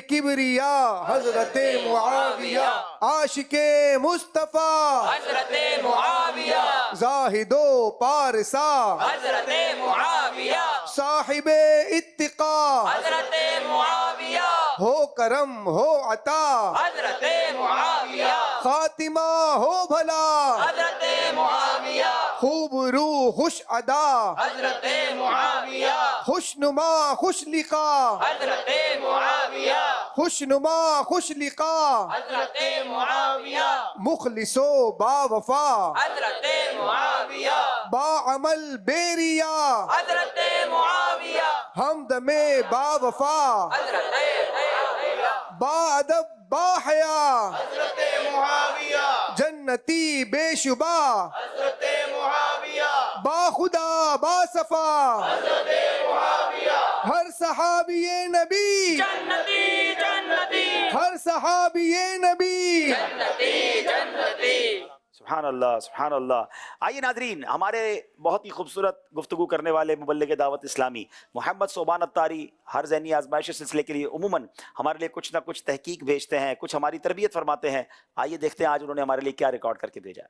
کبریا حضرت معاویہ، عاشق مصطفیٰ حضرت معاویہ، زاہد و پارسا حضرت معاویہ، صاحب اتقا حضرت معاویہ، ہو کرم ہو عطا حضرت معاویہ، خاتمہ ہو بھلا حضرت معاویہ، خوب روح خوش ادا حضرت معاویہ، خوش نما خوش لقا حضرت معاویہ، خوش نما خوش لقا حضرت معاویہ، مخلص و با وفا حضرت معاویہ، با عمل بے ریا حضرت معاویہ، حمد میں با وفا حضرت با ادب با حیا حضرت معاویہ، جنتی بے شبہ حضرت معاویہ، با خدا با صفا حضرت معاویہ، ہر صحابی نبی جنتی جنتی، ہر صحابی نبی جنتی جنتی. سبحان اللہ سبحان اللہ. آئیے ناظرین، ہمارے بہت ہی خوبصورت گفتگو کرنے والے مبلغ دعوت اسلامی محمد صوبان اتاری ہر ذہنی آزمائش سلسلے کے لیے عموماً ہمارے لیے کچھ نہ کچھ تحقیق بھیجتے ہیں، کچھ ہماری تربیت فرماتے ہیں. آئیے دیکھتے ہیں آج انہوں نے ہمارے لیے کیا ریکارڈ کر کے بھیجا ہے.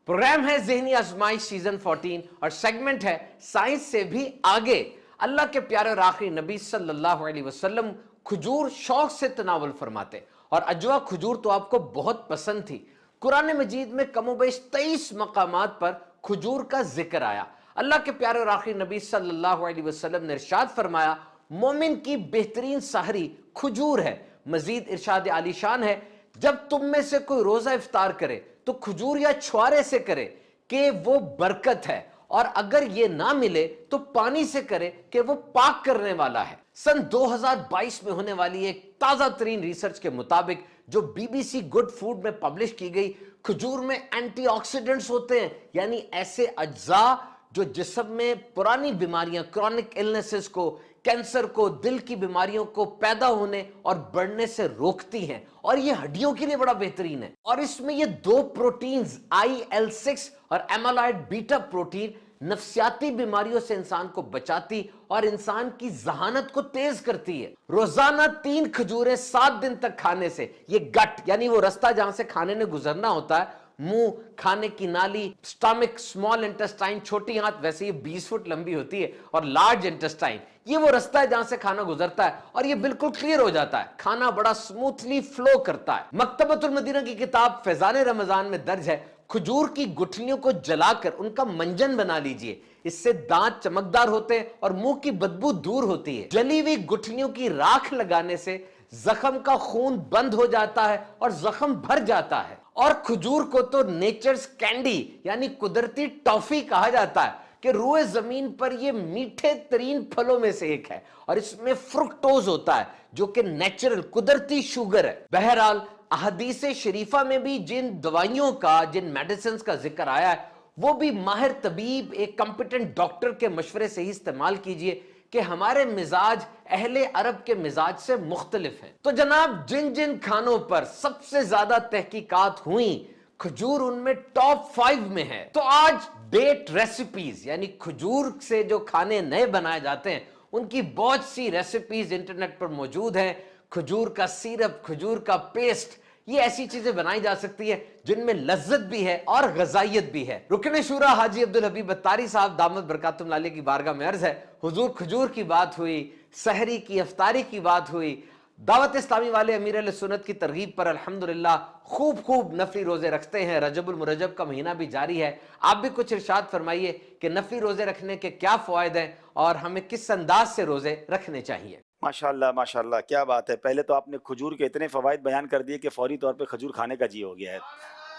پروگرام ہے ذہنی آزمائش سیزن 14 اور سیگمنٹ ہے سائنس سے بھی آگے. اللہ کے پیارے اور آخری نبی صلی اللہ علیہ وسلم کھجور شوق سے تناول فرماتے اور اجوا کھجور تو آپ کو بہت پسند تھی. قرآن مجید میں کم و بیش 23 مقامات پر کھجور کا ذکر آیا. اللہ کے پیارے اور آخری نبی صلی اللہ علیہ وسلم نے ارشاد فرمایا مومن کی بہترین سحری کھجور ہے. مزید ارشاد عالی شان ہے جب تم میں سے کوئی روزہ افطار کرے تو کھجور یا چھوارے سے کرے کہ وہ برکت ہے، اور اگر یہ نہ ملے تو پانی سے کرے کہ وہ پاک کرنے والا ہے. سن 2022 میں ہونے والی ایک تازہ ترین ریسرچ کے مطابق جو BBC گڈ فوڈ میں پبلش کی گئی، کھجور میں اینٹی آکسیڈنٹس ہوتے ہیں، یعنی ایسے اجزاء جو جسم میں پرانی بیماریاں، کرونک النیسز کو، کینسر کو، دل کی بیماریوں کو پیدا ہونے اور بڑھنے سے روکتی ہیں، اور یہ ہڈیوں کے لیے بڑا بہترین ہے. اور اس میں یہ دو پروٹینز IL-6 اور ایمالائڈ بیٹا پروٹین نفسیاتی بیماریوں سے انسان کو بچاتی اور انسان کی ذہانت کو تیز کرتی ہے. روزانہ 3 کھجوریں 7 دن تک کھانے سے یہ گٹ یعنی وہ رستہ جہاں سے کھانے نے گزرنا ہوتا ہے، منہ، کھانے کی نالی، سٹامک، سمال انٹسٹائن، چھوٹی آنت، ویسے یہ 20 فٹ لمبی ہوتی ہے، اور لارج انٹسٹائن، یہ وہ رستہ ہے جہاں سے کھانا گزرتا ہے، اور یہ بالکل کلیئر ہو جاتا ہے، کھانا بڑا سموتھلی فلو کرتا ہے. مکتبۃ المدینہ کی کتاب فیضان رمضان میں درج ہے کھجور کی گٹھلیوں کو جلا کر ان کا منجن بنا لیجئے، اس سے دانت چمکدار ہوتے ہیں اور منہ کی بدبو دور ہوتی ہے. جلی ہوئی گٹھلیوں کی راکھ لگانے سے زخم کا خون بند ہو جاتا ہے اور زخم بھر جاتا ہے. اور کھجور کو تو نیچرز کینڈی یعنی قدرتی ٹافی کہا جاتا ہے کہ روئے زمین پر یہ میٹھے ترین پھلوں میں سے ایک ہے، اور اس میں فرکٹوز ہوتا ہے جو کہ نیچرل قدرتی شوگر ہے. بہرحال احادیث شریفہ میں بھی جن دوائیوں کا، جن میڈیسنز کا ذکر آیا ہے، وہ بھی ماہر طبیب، ایک کمپیٹنٹ ڈاکٹر کے مشورے سے ہی استعمال کیجئے کہ ہمارے مزاج اہل عرب کے مزاج سے مختلف ہیں. تو جناب جن جن کھانوں پر سب سے زیادہ تحقیقات ہوئیں، کھجور ان میں ٹاپ 5 میں ہے. تو آج ڈیٹ ریسیپیز یعنی کھجور سے جو کھانے نئے بنائے جاتے ہیں ان کی بہت سی ریسیپیز انٹرنیٹ پر موجود ہیں. کھجور کا سیرپ، کھجور کا پیسٹ، یہ ایسی چیزیں بنائی جا سکتی ہے جن میں لذت بھی ہے اور غذائیت بھی ہے. رکن شورا حاجی عبدالحبیب اتاری صاحب دامت برکاتہم عالیہ کی بارگاہ میں عرض ہے، حضور کھجور کی بات ہوئی، سحری کی، افطاری کی بات ہوئی، دعوت اسلامی والے امیر اہل سنت کی ترغیب پر الحمدللہ خوب نفلی روزے رکھتے ہیں. رجب المرجب کا مہینہ بھی جاری ہے. آپ بھی کچھ ارشاد فرمائیے کہ نفلی روزے رکھنے کے کیا فوائد ہیں اور ہمیں کس انداز سے روزے رکھنے چاہیے. ماشاءاللہ کیا بات ہے. پہلے تو آپ نے کھجور کے اتنے فوائد بیان کر دیے کہ فوری طور پہ کھجور کھانے کا جی ہو گیا ہے.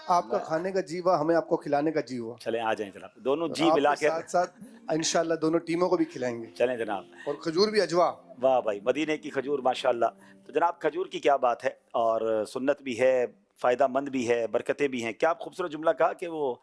آپ کا کھانے کا جی ہوا، ہمیں آپ کو کھلانے کا جی ہوا. چلیں آ جائیں جناب، دونوں جی ملا کے ساتھ ساتھ انشاءاللہ دونوں ٹیموں کو بھی کھلائیں گے. چلیں جناب. اور کھجور بھی اجوا. واہ بھائی، مدینے کی کھجور ماشاءاللہ. تو جناب کھجور کی کیا بات ہے، اور سنت بھی ہے، فائدہ مند بھی ہے، برکتیں بھی ہیں. کیا آپ خوبصورت جملہ کہا کہ وہ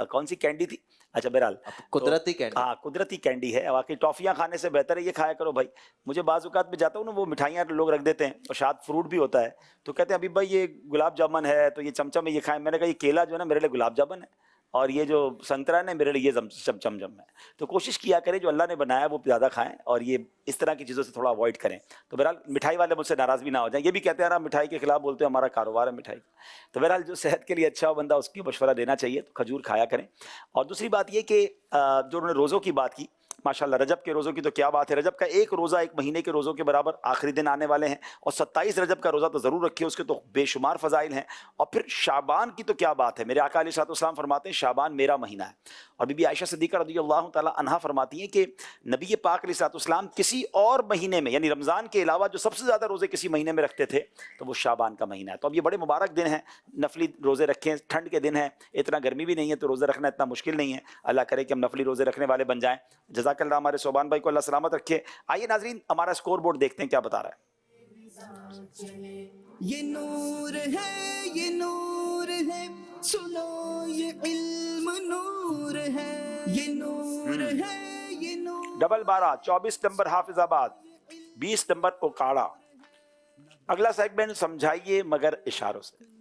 کون سی کینڈی تھی؟ اچھا بہرحال قدرتی کینڈی. ہاں قدرتی کینڈی ہے. واقعی ٹافیاں کھانے سے بہتر ہے یہ کھایا کرو بھائی. مجھے بعض اوقات میں جاتا ہوں نا، وہ مٹھائیاں لوگ رکھ دیتے ہیں اور شاید فروٹ بھی ہوتا ہے، تو کہتے ہیں ابھی بھائی یہ گلاب جامن ہے تو یہ چمچہ میں یہ کھائیں. میں نے کہا یہ کیلا جو ہے نا میرے لیے گلاب جامن ہے، اور یہ جو سنترا ہے میرے لیے یہ چمچم ہے. تو کوشش کیا کریں جو اللہ نے بنایا وہ زیادہ کھائیں، اور یہ اس طرح کی چیزوں سے تھوڑا اوائڈ کریں. تو بہرحال مٹھائی والے مجھ سے ناراض بھی نہ ہو جائیں، یہ بھی کہتے ہیں یار مٹھائی کے خلاف بولتے ہیں، ہمارا کاروبار ہے مٹھائی. تو بہرحال جو صحت کے لیے اچھا ہو بندہ اس کی مشورہ دینا چاہیے، تو کھجور کھایا کریں. اور دوسری بات یہ کہ جو انہوں نے روزوں کی بات کی، ماشاءاللہ رجب کے روزوں کی تو کیا بات ہے. رجب کا ایک روزہ ایک مہینے کے روزوں کے برابر آخری دن آنے والے ہیں، اور 27 رجب کا روزہ تو ضرور رکھیے، اس کے تو بے شمار فضائل ہیں. اور پھر شعبان کی تو کیا بات ہے. میرے آقا علیہ الصلوۃ والسلام فرماتے ہیں شعبان میرا مہینہ ہے. اور بی بی عائشہ صدیقہ رضی اللہ تعالی عنہا فرماتی ہیں کہ نبی پاک علیہ الصلوۃ والسلام کسی اور مہینے میں یعنی رمضان کے علاوہ جو سب سے زیادہ روزے کسی مہینے میں رکھتے تھے تو وہ شعبان کا مہینہ ہے. تو اب یہ بڑے مبارک دن ہیں، نفلی روزے رکھیں. ٹھنڈ کے دن ہیں، اتنا گرمی بھی نہیں ہے تو روزے رکھنا اتنا مشکل نہیں ہے. اللہ کرے کہ ہم نفلی روزے رکھنے والے بن جائیں. جزاک اللہ ہمارے صوبان بھائی کو اللہ سلامت رکھے. آئیے ناظرین ہمارا اسکور بورڈ دیکھتے ہیں کیا بتا رہا ہے. یہ نور ہے، یہ نور ہے، سنو یہ علم نور ہے، یہ نور ہے، یہ نور. 12 24 نمبر حافظ آباد، 20 نمبر اوکاڑا. اگلا سیگمنٹ سمجھائیے مگر اشاروں سے.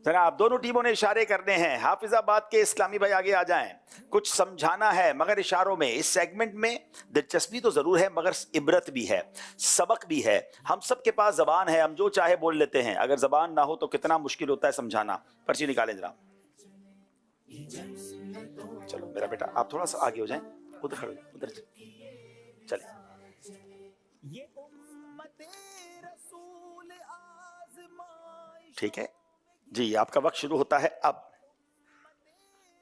جناب دونوں ٹیموں نے اشارے کرنے ہیں. حافظ آباد کے اسلامی بھائی آگے آ جائیں. کچھ سمجھانا ہے مگر اشاروں میں. اس سیگمنٹ میں دلچسپی تو ضرور ہے مگر عبرت بھی ہے، سبق بھی ہے. ہم سب کے پاس زبان ہے، ہم جو چاہے بول لیتے ہیں. اگر زبان نہ ہو تو کتنا مشکل ہوتا ہے سمجھانا. پرچی نکالیں جناب. چلو میرا بیٹا آپ تھوڑا سا آگے ہو جائیں، ادھر کھڑے ادھر چلیں. ٹھیک ہے جی، آپ کا وقت شروع ہوتا ہے اب.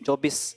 24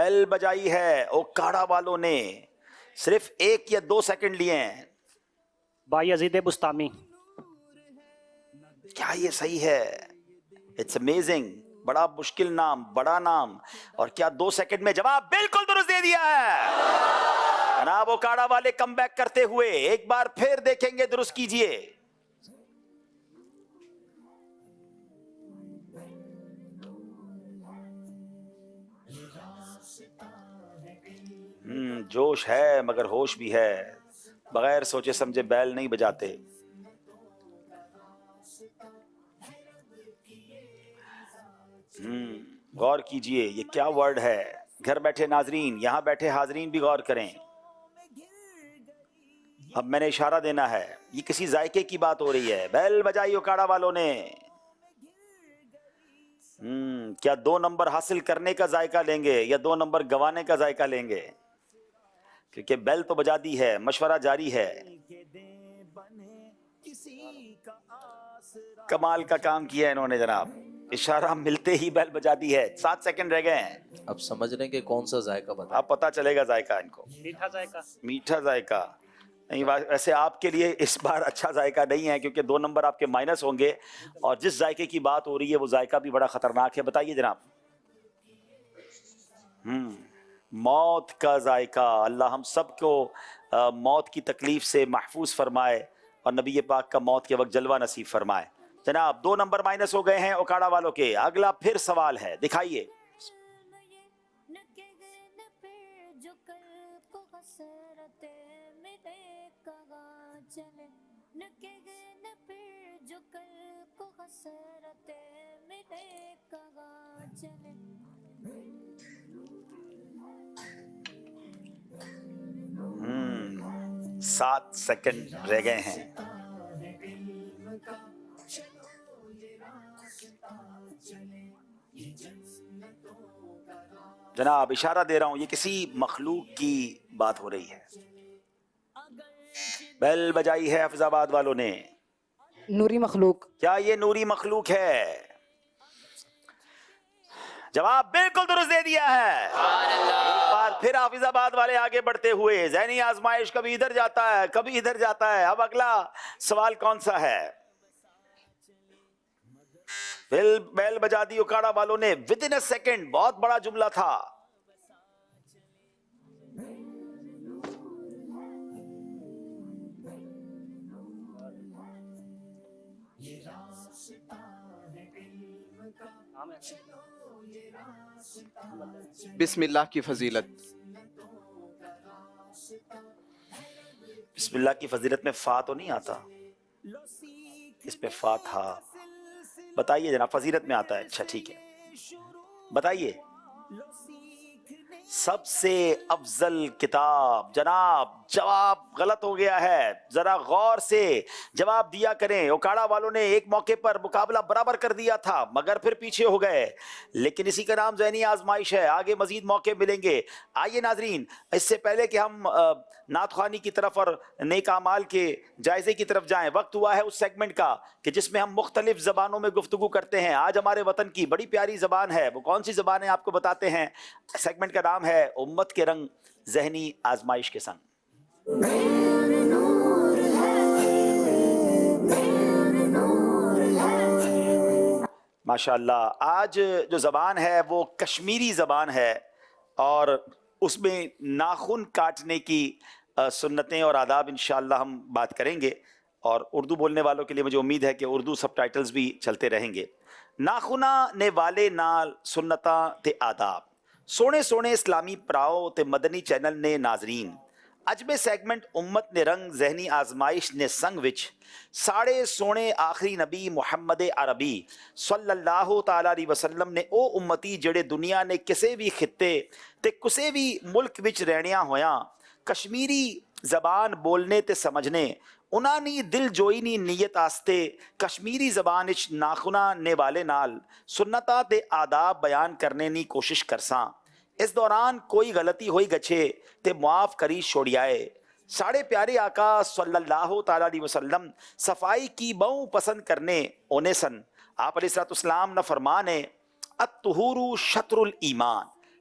بیل بجائی ہے اوکاڑا والوں نے, صرف 1 یا 2 سیکنڈ لیے ہیں. بھائی عزیز بستامی. کیا یہ صحیح ہے؟ It's amazing. بڑا مشکل نام, بڑا نام, اور کیا 2 سیکنڈ میں جواب بالکل درست دے دیا ہے. جناب اوکاڑا والے کم بیک کرتے ہوئے ایک بار پھر دیکھیں گے, درست کیجئے. جوش ہے مگر ہوش بھی ہے, بغیر سوچے سمجھے بیل نہیں بجاتے. غور کیجئے یہ کیا ورڈ ہے. گھر بیٹھے ناظرین, یہاں بیٹھے حاضرین بھی غور کریں. اب میں نے اشارہ دینا ہے, یہ کسی ذائقے کی بات ہو رہی ہے. بیل بجائی اوکاڑا والوں نے. کیا 2 نمبر حاصل کرنے کا ذائقہ لیں گے یا 2 نمبر گوانے کا ذائقہ لیں گے؟ کیونکہ بیل تو بجا دی ہے, مشورہ جاری ہے. کمال کا کام کیا ہے انہوں نے جناب, اشارہ ملتے ہی بیل بجا دی ہے. 7 سیکنڈ رہ گئے ہیں. اب سمجھ رہے ہیں کہ کون سا ذائقہ بتا. اب پتہ چلے گا ذائقہ ان کو. میٹھا ذائقہ. میٹھا ذائقہ نہیں, ویسے آپ کے لیے اس بار اچھا ذائقہ نہیں ہے کیونکہ 2 نمبر آپ کے مائنس ہوں گے, اور جس ذائقے کی بات ہو رہی ہے وہ ذائقہ بھی بڑا خطرناک ہے. بتائیے جناب. موت کا ذائقہ. اللہ ہم سب کو موت کی تکلیف سے محفوظ فرمائے اور نبی پاک کا موت کے وقت جلوہ نصیب فرمائے. جناب 2 نمبر مائنس ہو گئے ہیں اوکاڑا والوں کے. اگلا پھر سوال ہے, دکھائیے. ہم 7 سیکنڈ رہ گئے ہیں. جناب اشارہ دے رہا ہوں, یہ کسی مخلوق کی بات ہو رہی ہے. بیل بجائی ہے حفظ آباد والوں نے. نوری مخلوق. کیا یہ نوری مخلوق ہے؟ جواب بالکل درست دے دیا ہے. ایک بار پھر حافظ آباد والے آگے بڑھتے ہوئے. ذہنی آزمائش کبھی ادھر جاتا ہے کبھی ادھر جاتا ہے. اب اگلا سوال کون سا ہے؟ بیل بجا دی اوکاڑا والوں نے ودن اے سیکنڈ. بہت بڑا جملہ تھا. بسم اللہ کی فضیلت. بسم اللہ کی فضیلت میں فا تو نہیں آتا؟ اس پہ فا تھا. بتائیے جناب. فضیلت میں آتا ہے. اچھا ٹھیک ہے, بتائیے. سب سے افضل کتاب. جناب جواب غلط ہو گیا ہے, ذرا غور سے جواب دیا کریں. اوکاڑا والوں نے ایک موقع پر مقابلہ برابر کر دیا تھا مگر پھر پیچھے ہو گئے, لیکن اسی کا نام ذہنی آزمائش ہے. آگے مزید موقع ملیں گے. آئیے ناظرین, اس سے پہلے کہ ہم نعت خوانی کی طرف اور نیک اعمال کے جائزے کی طرف جائیں, وقت ہوا ہے اس سیگمنٹ کا کہ جس میں ہم مختلف زبانوں میں گفتگو کرتے ہیں. آج ہمارے وطن کی بڑی پیاری زبان ہے. وہ کون سی زبان ہے آپ کو بتاتے ہیں. سیگمنٹ کا نام ہے امت کے رنگ ذہنی آزمائش کے سنگ. ماشاء اللہ. آج جو زبان ہے وہ کشمیری زبان ہے اور اس میں ناخن کاٹنے کی سنتیں اور آداب انشاءاللہ ہم بات کریں گے, اور اردو بولنے والوں کے لیے مجھے امید ہے کہ اردو سب ٹائٹلز بھی چلتے رہیں گے. ناخنا نے والے نال سنتاں تے آداب. سونے سونے اسلامی پراؤ تے مدنی چینل نے ناظرین اج میں سیگمنٹ امت نے رنگ ذہنی آزمائش نے سنگ وچ ساڑے سونے آخری نبی محمد عربی صلی اللہ تعالی علیہ وسلم نے او امتی جڑے دنیا نے کسے بھی خطے تے کسے بھی ملک وچ رہنیاں ہویاں کشمیری زبان بولنے تے سمجھنے انہاں نی دل جوئی نی نیت آستے کشمیری زبان وچ ناخنا نے والے نال سنتاں تے آداب بیان کرنے نی کوشش کرساں. اس دوران کوئی غلطی ہوئی گچھے تے معاف کری چھوڑیائے. ساڑے پیارے آقا صلی اللہ تعالی علیہ وسلم صفائی کی بہوں پسند کرنے اونے سن. آپ علیہ السلام نہ فرمانے الطہور شطر الایمان,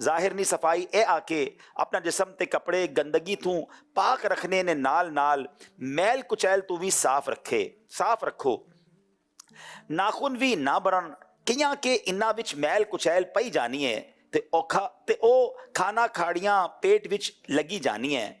ਜ਼ਾਹਿਰ ਨੀ ਸਫਾਈ ਇਹ ਆ ਕੇ ਆਪਣਾ ਜਿਸਮ ਤੇ ਕੱਪੜੇ ਗੰਦਗੀ ਤੋਂ ਪਾਕ ਰੱਖਣੇ ਨੇ ਨਾਲ ਨਾਲ ਮੈਲ ਕੁਚੈਲ ਤੋਂ ਵੀ ਸਾਫ਼ ਰੱਖੋ। ਨਾਖੂਨ ਵੀ ਨਾ ਬਰਨ ਕਿਆਂ ਕਿ ਇਨਾਂ ਵਿੱਚ ਮੈਲ ਕੁਚੈਲ ਪਈ ਜਾਣੀ ਹੈ ਤੇ ਉਹ ਖਾਣਾ ਖਾੜੀਆਂ ਪੇਟ ਵਿੱਚ ਲੱਗੀ ਜਾਣੀ ਹੈ।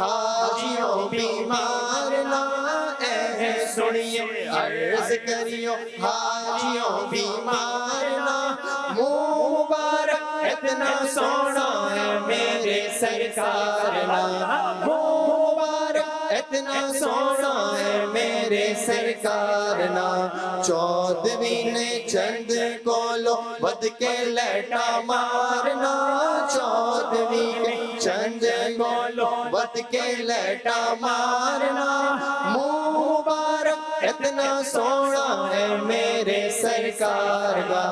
حاجیوں بیمار نہ اے سنیو عرض کریو حاجیوں بیمار نہ منہ مبارک اتنا سونا ہے میرے سرکار نا منہ مبارک اتنا سونا ہے میرے سرکار نا چودھویں نے چند کو لو ود کے لیٹا مارنا چودھویں کے چند کو لو ود کے لیٹا مارنا منہ مبارک اتنا سونا ہے میرے سرکار کا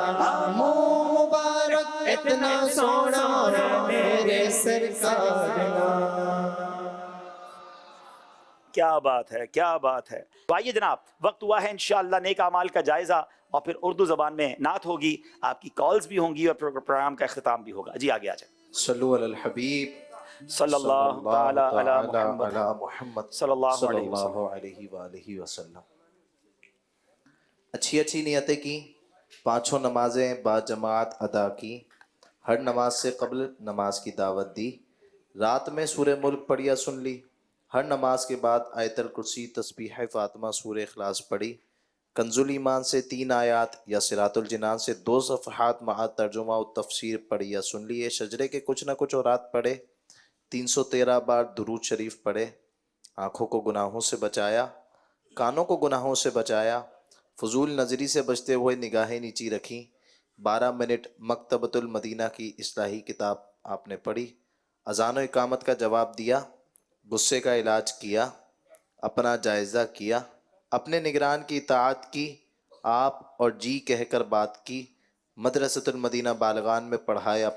منہ مبارک اتنا سونا ہے میرے سرکار کا کیا بات ہے، کیا بات ہے. تو آئیے جناب، وقت ہوا ہے انشاءاللہ نیک اعمال کا جائزہ، اور پھر اردو زبان میں نعت ہوگی، آپ کی کالز بھی ہوں گی اور پروگرام کا اختتام بھی ہوگا. جی آگے آ جائیں. صلو علی الحبیب صلی اللہ تعالی علی محمد صلی اللہ علیہ علیہ وآلہ وسلم. اچھی اچھی نیتیں کی، پانچوں نمازیں با جماعت ادا کی، ہر نماز سے قبل نماز کی دعوت دی، رات میں سورہ ملک پڑھیا سن لی، ہر نماز کے بعد آیت الکرسی تسبیح فاطمہ سورہ اخلاص پڑھی، کنز الایمان سے 3 آیات یا صراط الجنان سے 2 صفحات مع ترجمہ و تفسیر پڑھی یا سن لیے، شجرے کے کچھ نہ کچھ اورات پڑھے، 313 بار درود شریف پڑھے، آنکھوں کو گناہوں سے بچایا، کانوں کو گناہوں سے بچایا، فضول نظری سے بچتے ہوئے نگاہیں نیچی رکھیں، 12 منٹ مکتبۃ المدینہ کی اصلاحی کتاب آپ نے پڑھی، اذان و اقامت کا جواب دیا، غصے کا علاج کیا، اپنا جائزہ کیا، اپنے نگران کی اطاعت کی، آپ اور جی کہہ کر بات کی، مدرسۃ المدینہ بالغان میں پڑھایا،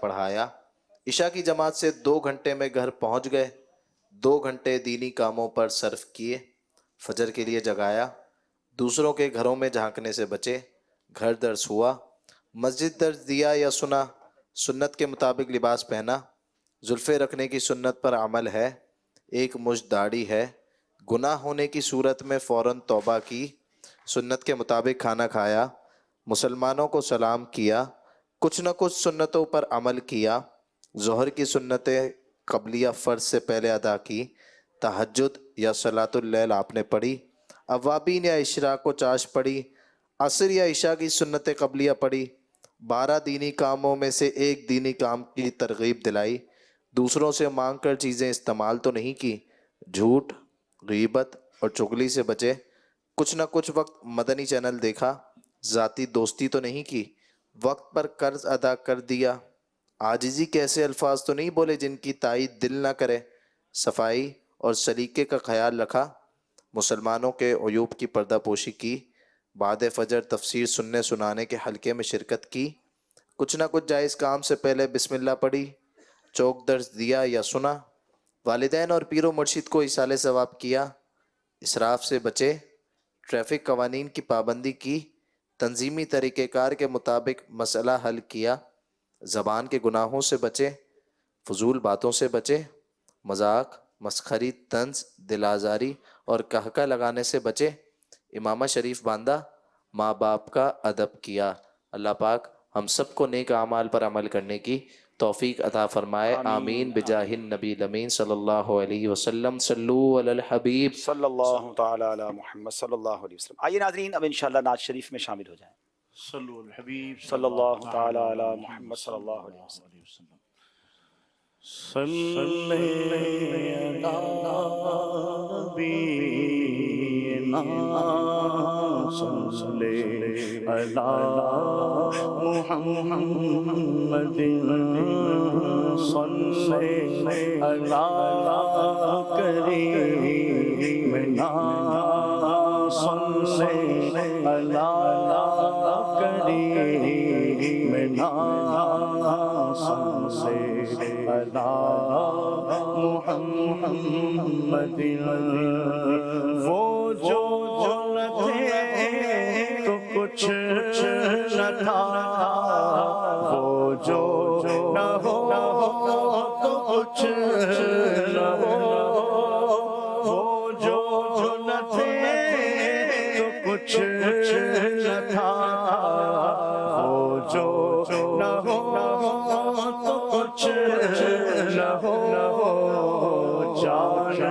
عشاء کی جماعت سے 2 گھنٹے میں گھر پہنچ گئے، 2 گھنٹے دینی کاموں پر صرف کیے، فجر کے لیے جگایا، دوسروں کے گھروں میں جھانکنے سے بچے، گھر درس ہوا، مسجد درس دیا یا سنا، سنت کے مطابق لباس پہنا، زلفیں رکھنے کی سنت پر عمل ہے، ایک مشت داڑھی ہے، گناہ ہونے کی صورت میں فوراً توبہ کی، سنت کے مطابق کھانا کھایا، مسلمانوں کو سلام کیا، کچھ نہ کچھ سنتوں پر عمل کیا، ظہر کی سنتیں قبلیہ فرض سے پہلے ادا کی، تہجد یا صلاۃ اللیل آپ نے پڑھی، اوابین یا اشراق و چاش پڑھی، عصر یا عشاء کی سنت قبلیہ پڑھی، 12 دینی کاموں میں سے ایک دینی کام کی ترغیب دلائی، دوسروں سے مانگ کر چیزیں استعمال تو نہیں کی، جھوٹ، غیبت اور چغلی سے بچے، کچھ نہ کچھ وقت مدنی چینل دیکھا، ذاتی دوستی تو نہیں کی، وقت پر قرض ادا کر دیا، عاجزی کے ایسے الفاظ تو نہیں بولے جن کی تائید دل نہ کرے، صفائی اور سلیقے کا خیال رکھا، مسلمانوں کے عیوب کی پردہ پوشی کی، بعد فجر تفسیر سننے سنانے کے حلقے میں شرکت کی، کچھ نہ کچھ جائز کام سے پہلے بسم اللہ پڑھی، چوک درس دیا یا سنا، والدین اور پیر و مرشد کو ایصال ثواب کیا، اسراف سے بچے، ٹریفک قوانین کی پابندی کی، تنظیمی طریقہ کار کے مطابق مسئلہ حل کیا، زبان کے گناہوں سے بچے، فضول باتوں سے بچے، مذاق، مسخری، طنز، دل آزاری اور کہکہ لگانے سے بچے، امامہ شریف باندھا، ماں باپ کا ادب کیا. اللہ پاک ہم سب کو نیک اعمال پر عمل کرنے کی توفیق عطا فرمائے. آمین بجاہ النبی الامین صلی اللہ علیہ وسلم. صلو علی الحبیب صلی اللہ تعالی علی محمد صلی اللہ علیہ وسلم. آئیے ناظرین اب انشاءاللہ نعت شریف میں شامل ہو جائیں. صلو علی الحبیب صلی اللہ تعالی علی محمد صلی اللہ علیہ وسلم. صلی علی نبینا صلی علی محمد صلی علی کریمنا صلی علی کریمنا صلی علی محمد. وہ جو نہ تھے تو کچھ نہ تھا، وہ جو نہ ہو تو کچھ نہ ہو، وہ جو نہ تھے تو کچھ نہ تھا، وہ جو نہ ہو تو کچھ نہ ہو. جانا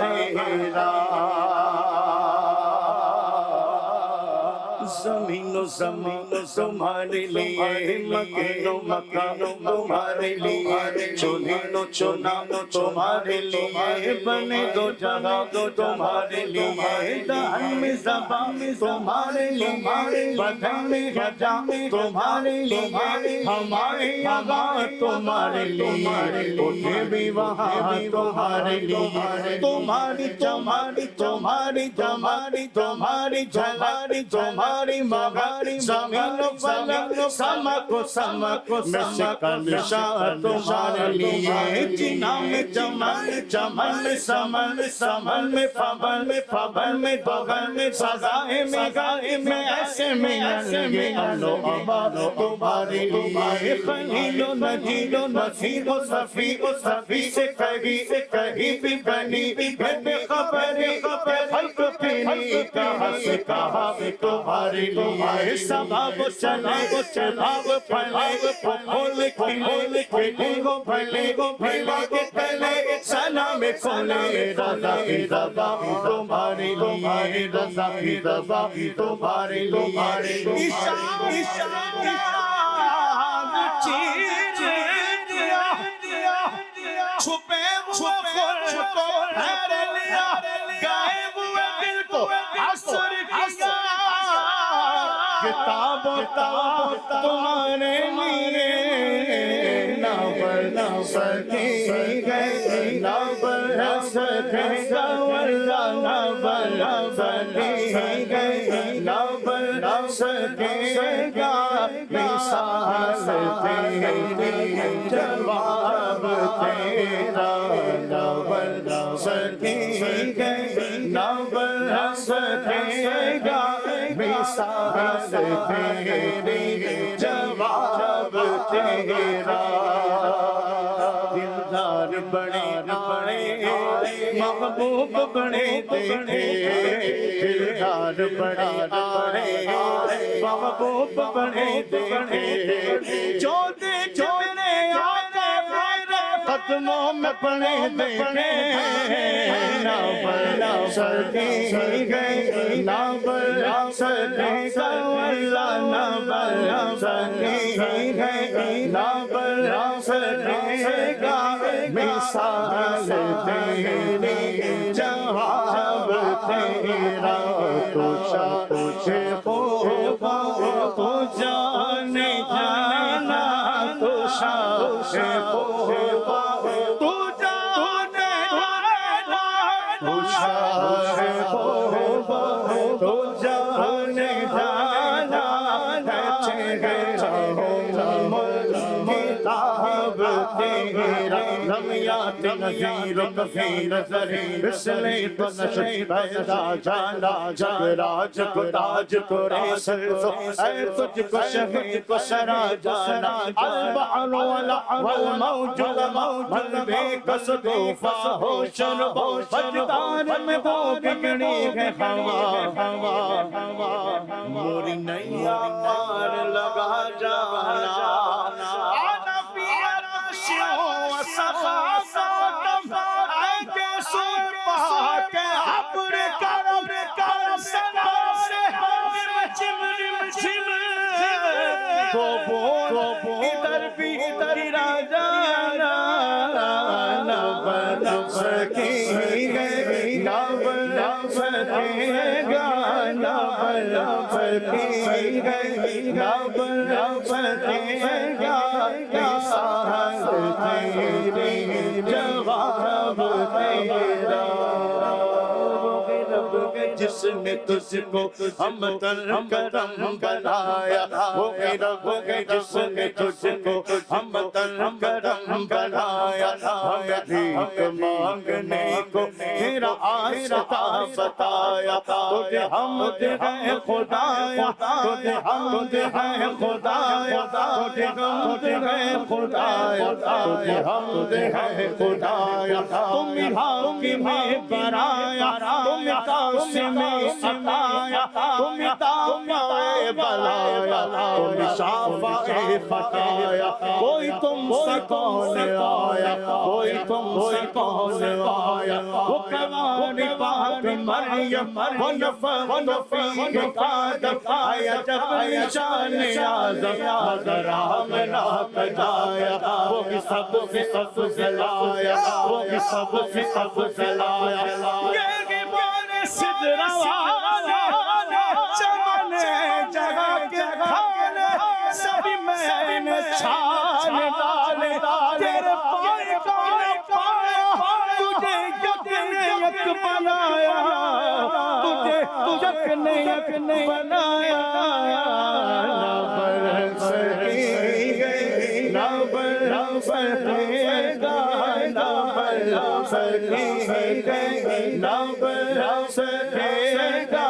تیرا زمین و زمین تمہارے لیے مکان و مکان تمہارے لیے چنین و چنا تمہارے لیے بنے دو جگہ تمہارے لیے دہن میں زبان تمہارے لیے بدن میں ہجا تمہارے لیے ہمارے آغا تمہارے لیے اٹھے بھی وہاں تمہارے لیے تمہاری تمہاری تمہاری تمہاری تمہاری جھلاری تمہاری مغاری زمین و فلک سمک و سمک میں سکن شاہ تمہارے لیے جنا میں چمن چمن میں سمن سمن میں فبن میں فبن میں بغن میں سزائے میں گائے میں ایسے میں ایسے انو آبادو تمہارے لیے خلیل و نجیل و نصیر و صفی سے کہیں بھی بنی میں بے خبری خلق پینی کہا تمہارے لیے سباب چلے چلاو پھلے پھول کھلے گو بھلے کے تلے سلام کھولے رضا تمہارے لیے رضا تمہارے لیے چھپے ہوئے کو پھیر لیا گائے ہوئے دل کو اثر کیا کتاب تمہارے لیے نہ سکی گئی نہ سکے گا واللہ نہ سکی گئی نہ سکے گا مثال تیری جواب تیرا نہ سکی گئی نہ سکے گا مثال تیری جواب تیرا دلدار بڑے آئے محبوب بڑے دیکھے دلدار بڑے آئے محبوب بڑے دیکھے جو میرے آقا قدموں میں پڑے دیکھے نہ بڑا سکی گئی نہ بڑا سکے گا واللہ نہ بڑا سکی گئی نہ بڑا سکے گا مثال تیری جواب تیرا تو شاہ خوبا تو جانے جانا تو شاہ خوبا تو جانے جانا تو شاہ خوبا تو جانے جانا کتاب تیرا رمیات نظیر و کفیر ظہیر اس لیے تو نشد پیدا جانا جگ راج کو تاج کو ریسل سو اے تجھ کو شہید کو سرا جانا البحر والموج من بے کس دوفا ہو شرب بجدار میں وہ بگڑی ہے ہوا موری نیا پار لگا جانا آنا پیا راشیوں سخاصاتم آنکے سور پاک عبر کرم سنا سے رم گوبو ادھر بھی گرا جانا نہ بنا سکی گئی نہ بنا سکے گا نہ بنا سکی گئی نہ بنا سکے گا مثال تیری جواب تیرا جس نے تجھ کو ہم کرم بنایا وہ رب جس نے تجھ کو ہم کرم بنایا ہمیں بھیک مانگنے کو تیرا آستا بتایا تجھے حمد ہے خدایا تجھے حمد ہے خدایا تجھے حمد ہے خدایا تجھے حمد ہے خدایا تم حاکم برایا تم قاسم عطایا تم دافع بلایا تم شافع خطایا کوئی تم سے کون آیا کوئی تم سے کون آیا وہ قوان پاک مریم وہ نفخت فیہ قادم آیا جب نشان اعظم مگر آمنہ کا جایا وہ بھی سب سے سب جلایا وہ بھی سب سے سب جلایا یہ بان سدرہ والے چمن جگہ کے کھانے سبھی میں نے چھان ڈالے تیرے پائے کانے پایا تجھے یک بنایا تجھے یک نے بنایا نہ بر سکے نہ بر سکے گا نہ بر سکے نہ بر سکے گا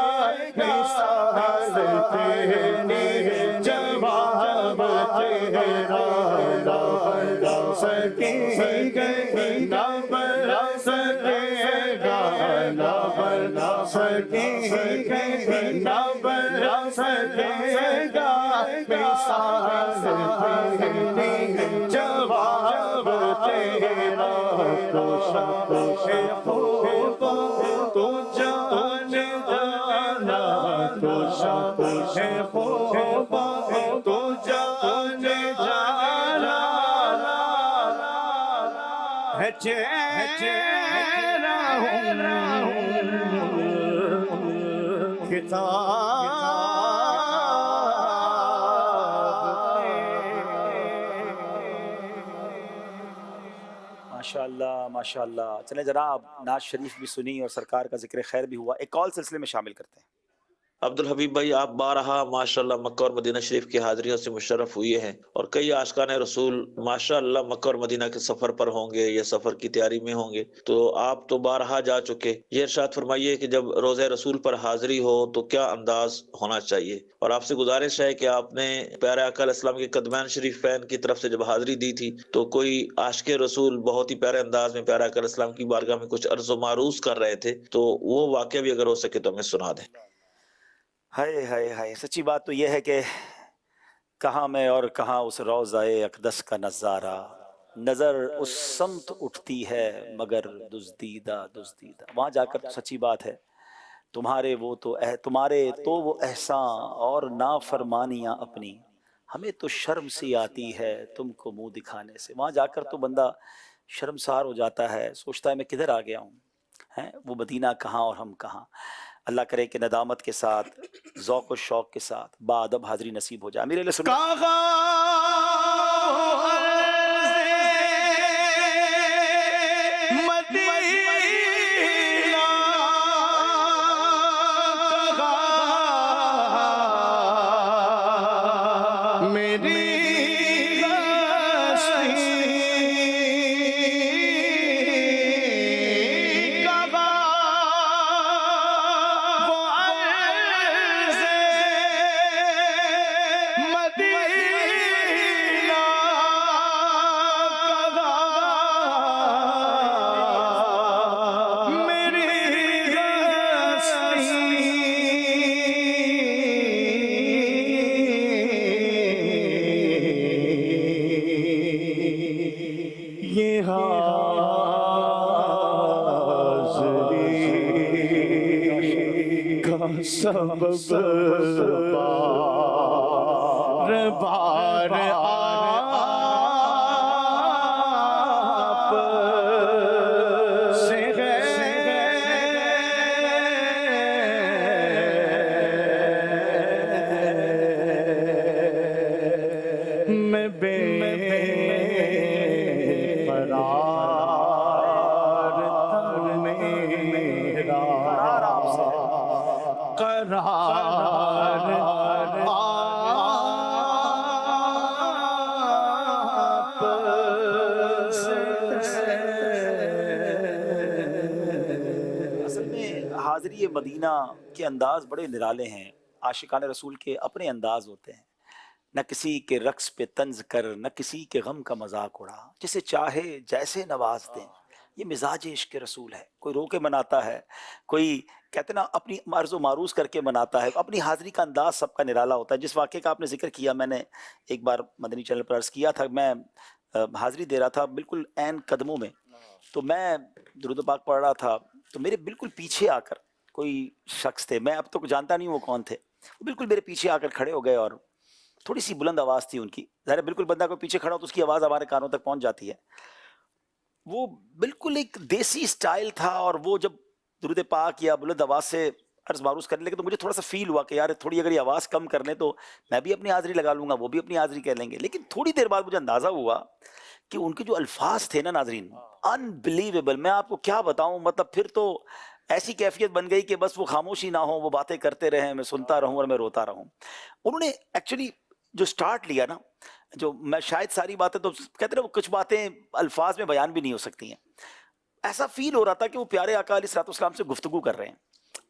مثال تیری جواب تیرا نہ بر سکے نہ بر سکے گا نہ بر سکے نہ بر سکے گا مثال تیری جواب تیرا تو شب خوب تو جان جانا تو شب خوب تو جان جانا ہے چہرہ کتاب ماشاءاللہ ماشاءاللہ. چلیں جناب نعت شریف بھی سنی اور سرکار کا ذکر خیر بھی ہوا. ایک کال سلسلے میں شامل کرتے ہیں. عبدالحبیب بھائی آپ بارہا ماشاءاللہ مکہ اور مدینہ شریف کی حاضریوں سے مشرف ہوئے ہیں اور کئی عاشقان رسول ماشاءاللہ مکہ اور مدینہ کے سفر پر ہوں گے یا سفر کی تیاری میں ہوں گے، تو آپ تو بارہا جا چکے، یہ ارشاد فرمائیے کہ جب روضہ رسول پر حاضری ہو تو کیا انداز ہونا چاہیے، اور آپ سے گزارش ہے کہ آپ نے پیارے آقا علیہ السلام کے قدمین شریف پین کی طرف سے جب حاضری دی تھی تو کوئی عاشق رسول بہت ہی پیارے انداز میں پیارے آقا علیہ السلام کی بارگاہ میں کچھ عرض و معروض کر رہے تھے، تو وہ واقعہ بھی اگر ہو سکے تو ہمیں سنا دیں. ہائے ہائے ہائے، سچی بات تو یہ ہے کہ کہاں میں اور کہاں اس روضہ اقدس کا نظارہ، نظر اس سمت اٹھتی ہے مگر دزدیدہ دزدیدہ. وہاں جا کر تو سچی بات ہے تمہارے تو وہ احسان اور نافرمانیاں اپنی، ہمیں تو شرم سی آتی ہے تم کو منہ دکھانے سے. وہاں جا کر تو بندہ شرمسار ہو جاتا ہے، سوچتا ہے میں کدھر آ گیا ہوں، وہ مدینہ کہاں اور ہم کہاں. اللہ کرے کہ ندامت کے ساتھ ذوق و شوق کے ساتھ باادب حاضری نصیب ہو جائے. میرے لیے سنو سبب بار آپ سے میں بے قرار میرا اصل میں حاضری مدینہ کے انداز بڑے نرالے ہیں. عاشقان رسول کے اپنے انداز ہوتے ہیں، نہ کسی کے رقص پہ طنز کر، نہ کسی کے غم کا مذاق اڑا، جسے چاہے جیسے نواز دیں. یہ مزاج عشق رسول ہے. کوئی رو کے مناتا ہے, کوئی کہتے نا اپنی مرض و معروض کر کے مناتا ہے. اپنی حاضری کا انداز سب کا نرالا ہوتا ہے. جس واقعے کا آپ نے ذکر کیا, میں نے ایک بار مدنی چینل پر عرض کیا تھا, میں حاضری دے رہا تھا بالکل عین قدموں میں, تو میں درود پاک پڑھ رہا تھا, تو میرے بالکل پیچھے آ کر کوئی شخص تھے, میں اب تک جانتا نہیں وہ کون تھے, وہ بالکل میرے پیچھے آ کر کھڑے ہو گئے, اور تھوڑی سی بلند آواز تھی ان کی. ظاہر بالکل بندہ کو پیچھے کھڑا ہو تو اس کی آواز ہمارے کانوں تک پہنچ جاتی ہے. وہ بالکل ایک دیسی سٹائل تھا, اور وہ جب درود پاک یا بلند آواز سے عرض معروض کرنے لگے تو مجھے تھوڑا سا فیل ہوا کہ یار تھوڑی اگر یہ آواز کم کر لیں تو میں بھی اپنی حاضری لگا لوں گا, وہ بھی اپنی حاضری کہہ لیں گے. لیکن تھوڑی دیر بعد مجھے اندازہ ہوا کہ ان کے جو الفاظ تھے نا ناظرین, انبلیویبل, میں آپ کو کیا بتاؤں. مطلب پھر تو ایسی کیفیت بن گئی کہ بس وہ خاموشی نہ ہو, وہ باتیں کرتے رہیں, میں سنتا رہوں اور میں روتا رہوں. انہوں نے ایکچولی جو سٹارٹ لیا نا, جو میں شاید ساری باتیں تو کہتے ہیں وہ کچھ باتیں الفاظ میں بیان بھی نہیں ہو سکتی ہیں, ایسا فیل ہو رہا تھا کہ وہ پیارے آقا علیہ الصلوۃ والسلام سے گفتگو کر رہے ہیں,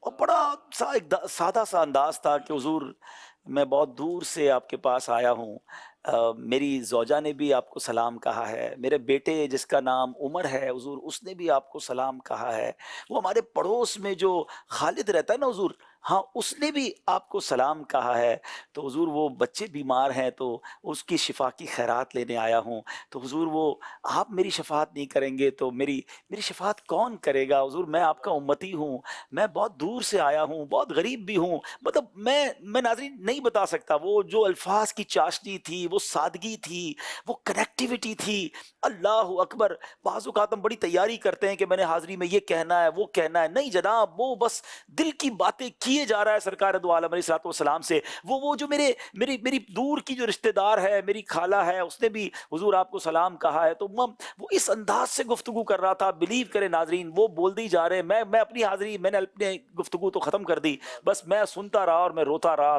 اور بڑا سا ایک سادہ سا انداز تھا کہ حضور میں بہت دور سے آپ کے پاس آیا ہوں, میری زوجہ نے بھی آپ کو سلام کہا ہے, میرے بیٹے جس کا نام عمر ہے حضور اس نے بھی آپ کو سلام کہا ہے, وہ ہمارے پڑوس میں جو خالد رہتا ہے نا حضور, ہاں اس نے بھی آپ کو سلام کہا ہے. تو حضور وہ بچے بیمار ہیں تو اس کی شفا کی خیرات لینے آیا ہوں, تو حضور وہ آپ میری شفاعت نہیں کریں گے تو میری شفاعت کون کرے گا. حضور میں آپ کا امتی ہوں, میں بہت دور سے آیا ہوں, بہت غریب بھی ہوں. مطلب میں ناظرین نہیں بتا سکتا وہ جو الفاظ کی چاشنی تھی, وہ سادگی تھی, وہ کنیکٹیوٹی تھی. اللہ اکبر. بعض اوقات ہم بڑی تیاری کرتے ہیں کہ میں نے حاضری میں یہ کہنا ہے وہ کہنا ہے, نہیں جناب, وہ بس دل کی باتیں کیے جا رہا ہے سرکار دو عالم علیہ الصلوۃ والسلام سے. وہ جو میری دور کی جو رشتہ دار ہے, میری خالہ ہے, اس نے بھی حضور آپ کو سلام کہا ہے. تو وہ اس انداز سے گفتگو کر رہا تھا, بلیو کرے ناظرین, وہ بول دی جا رہے, میں اپنی حاضری, میں نے اپنی گفتگو تو ختم کر دی, بس میں سنتا رہا اور میں روتا رہا.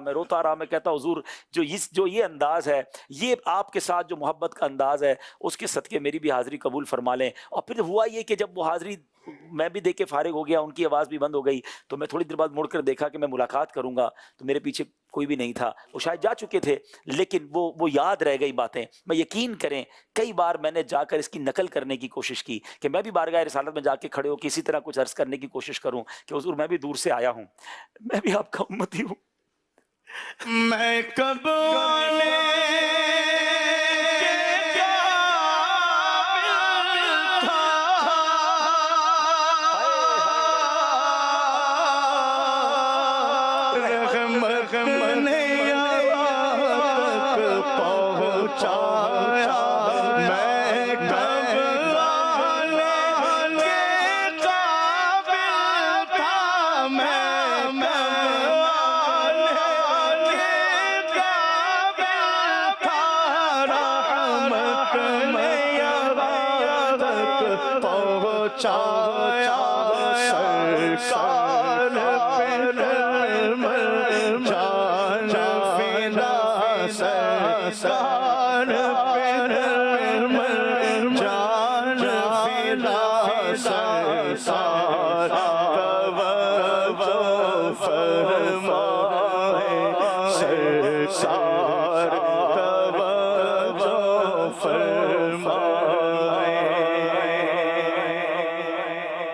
میں کہتا حضور جو یہ انداز ہے, یہ آپ کے ساتھ جو محبت کا انداز ہے, اس کے صدقے میری بھی حاضری قبول فرما لیں. اور پھر ہوا یہ کہ جب وہ حاضری میں بھی دیکھ کے فارغ ہو گیا, ان کی آواز بھی بند ہو گئی, تو میں تھوڑی دیر بعد مڑ کر دیکھا کہ میں ملاقات کروں گا, تو میرے پیچھے کوئی بھی نہیں تھا. وہ شاید جا چکے تھے, لیکن وہ یاد رہ گئی باتیں. میں یقین کریں کئی بار میں نے جا کر اس کی نقل کرنے کی کوشش کی کہ میں بھی بارگاہ رسالت میں جا کے کھڑے ہو کسی طرح کچھ عرض کرنے کی کوشش کروں کہ حضور میں بھی دور سے آیا ہوں, میں بھی آپ کا امتی ہوں. میں کب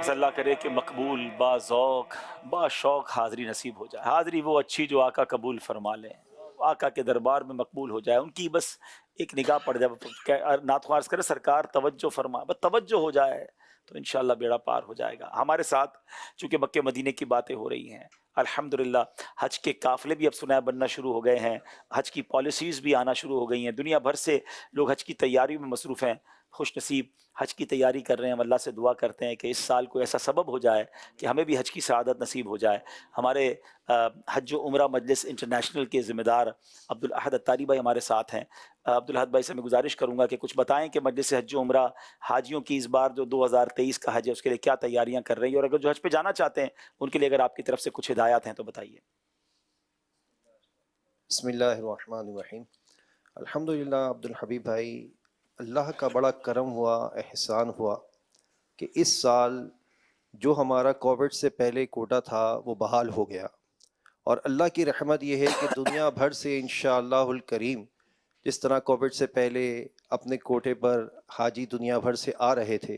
اللہ کرے کہ مقبول با ذوق با شوق حاضری نصیب ہو جائے. حاضری وہ اچھی جو آقا قبول فرما لیں, آقا کے دربار میں مقبول ہو جائے. ان کی بس ایک نگاہ پڑ جائے, نعت خواہ عرض کرے سرکار توجہ فرما, بس توجہ ہو جائے تو انشاءاللہ بیڑا پار ہو جائے گا. ہمارے ساتھ چونکہ مکہ مدینے کی باتیں ہو رہی ہیں, الحمدللہ حج کے قافلے بھی اب سنایا بننا شروع ہو گئے ہیں, حج کی پالیسیز بھی آنا شروع ہو گئی ہیں, دنیا بھر سے لوگ حج کی تیاری میں مصروف ہیں. خوش نصیب حج کی تیاری کر رہے ہیں, ہم اللہ سے دعا کرتے ہیں کہ اس سال کو ایسا سبب ہو جائے کہ ہمیں بھی حج کی سعادت نصیب ہو جائے. ہمارے حج و عمرہ مجلس انٹرنیشنل کے ذمہ دار عبدالاحد اتاری بھائی ہمارے ساتھ ہیں. عبدالاحد بھائی سے میں گزارش کروں گا کہ کچھ بتائیں کہ مجلس حج و عمرہ حاجیوں کی اس بار جو 2023 کا حج ہے اس کے لیے کیا تیاریاں کر رہی ہیں, اور اگر جو حج پہ جانا چاہتے ہیں ان کے لیے اگر آپ کی طرف سے کچھ ہدایات ہیں تو بتائیے. بسم اللہ الرحمن الرحیم. الحمدللہ عبدالحبیب بھائی, اللہ کا بڑا کرم ہوا, احسان ہوا کہ اس سال جو ہمارا کووڈ سے پہلے کوٹا تھا وہ بحال ہو گیا, اور اللہ کی رحمت یہ ہے کہ دنیا بھر سے انشاءاللہ الکریم جس طرح کووڈ سے پہلے اپنے کوٹے پر حاجی دنیا بھر سے آ رہے تھے,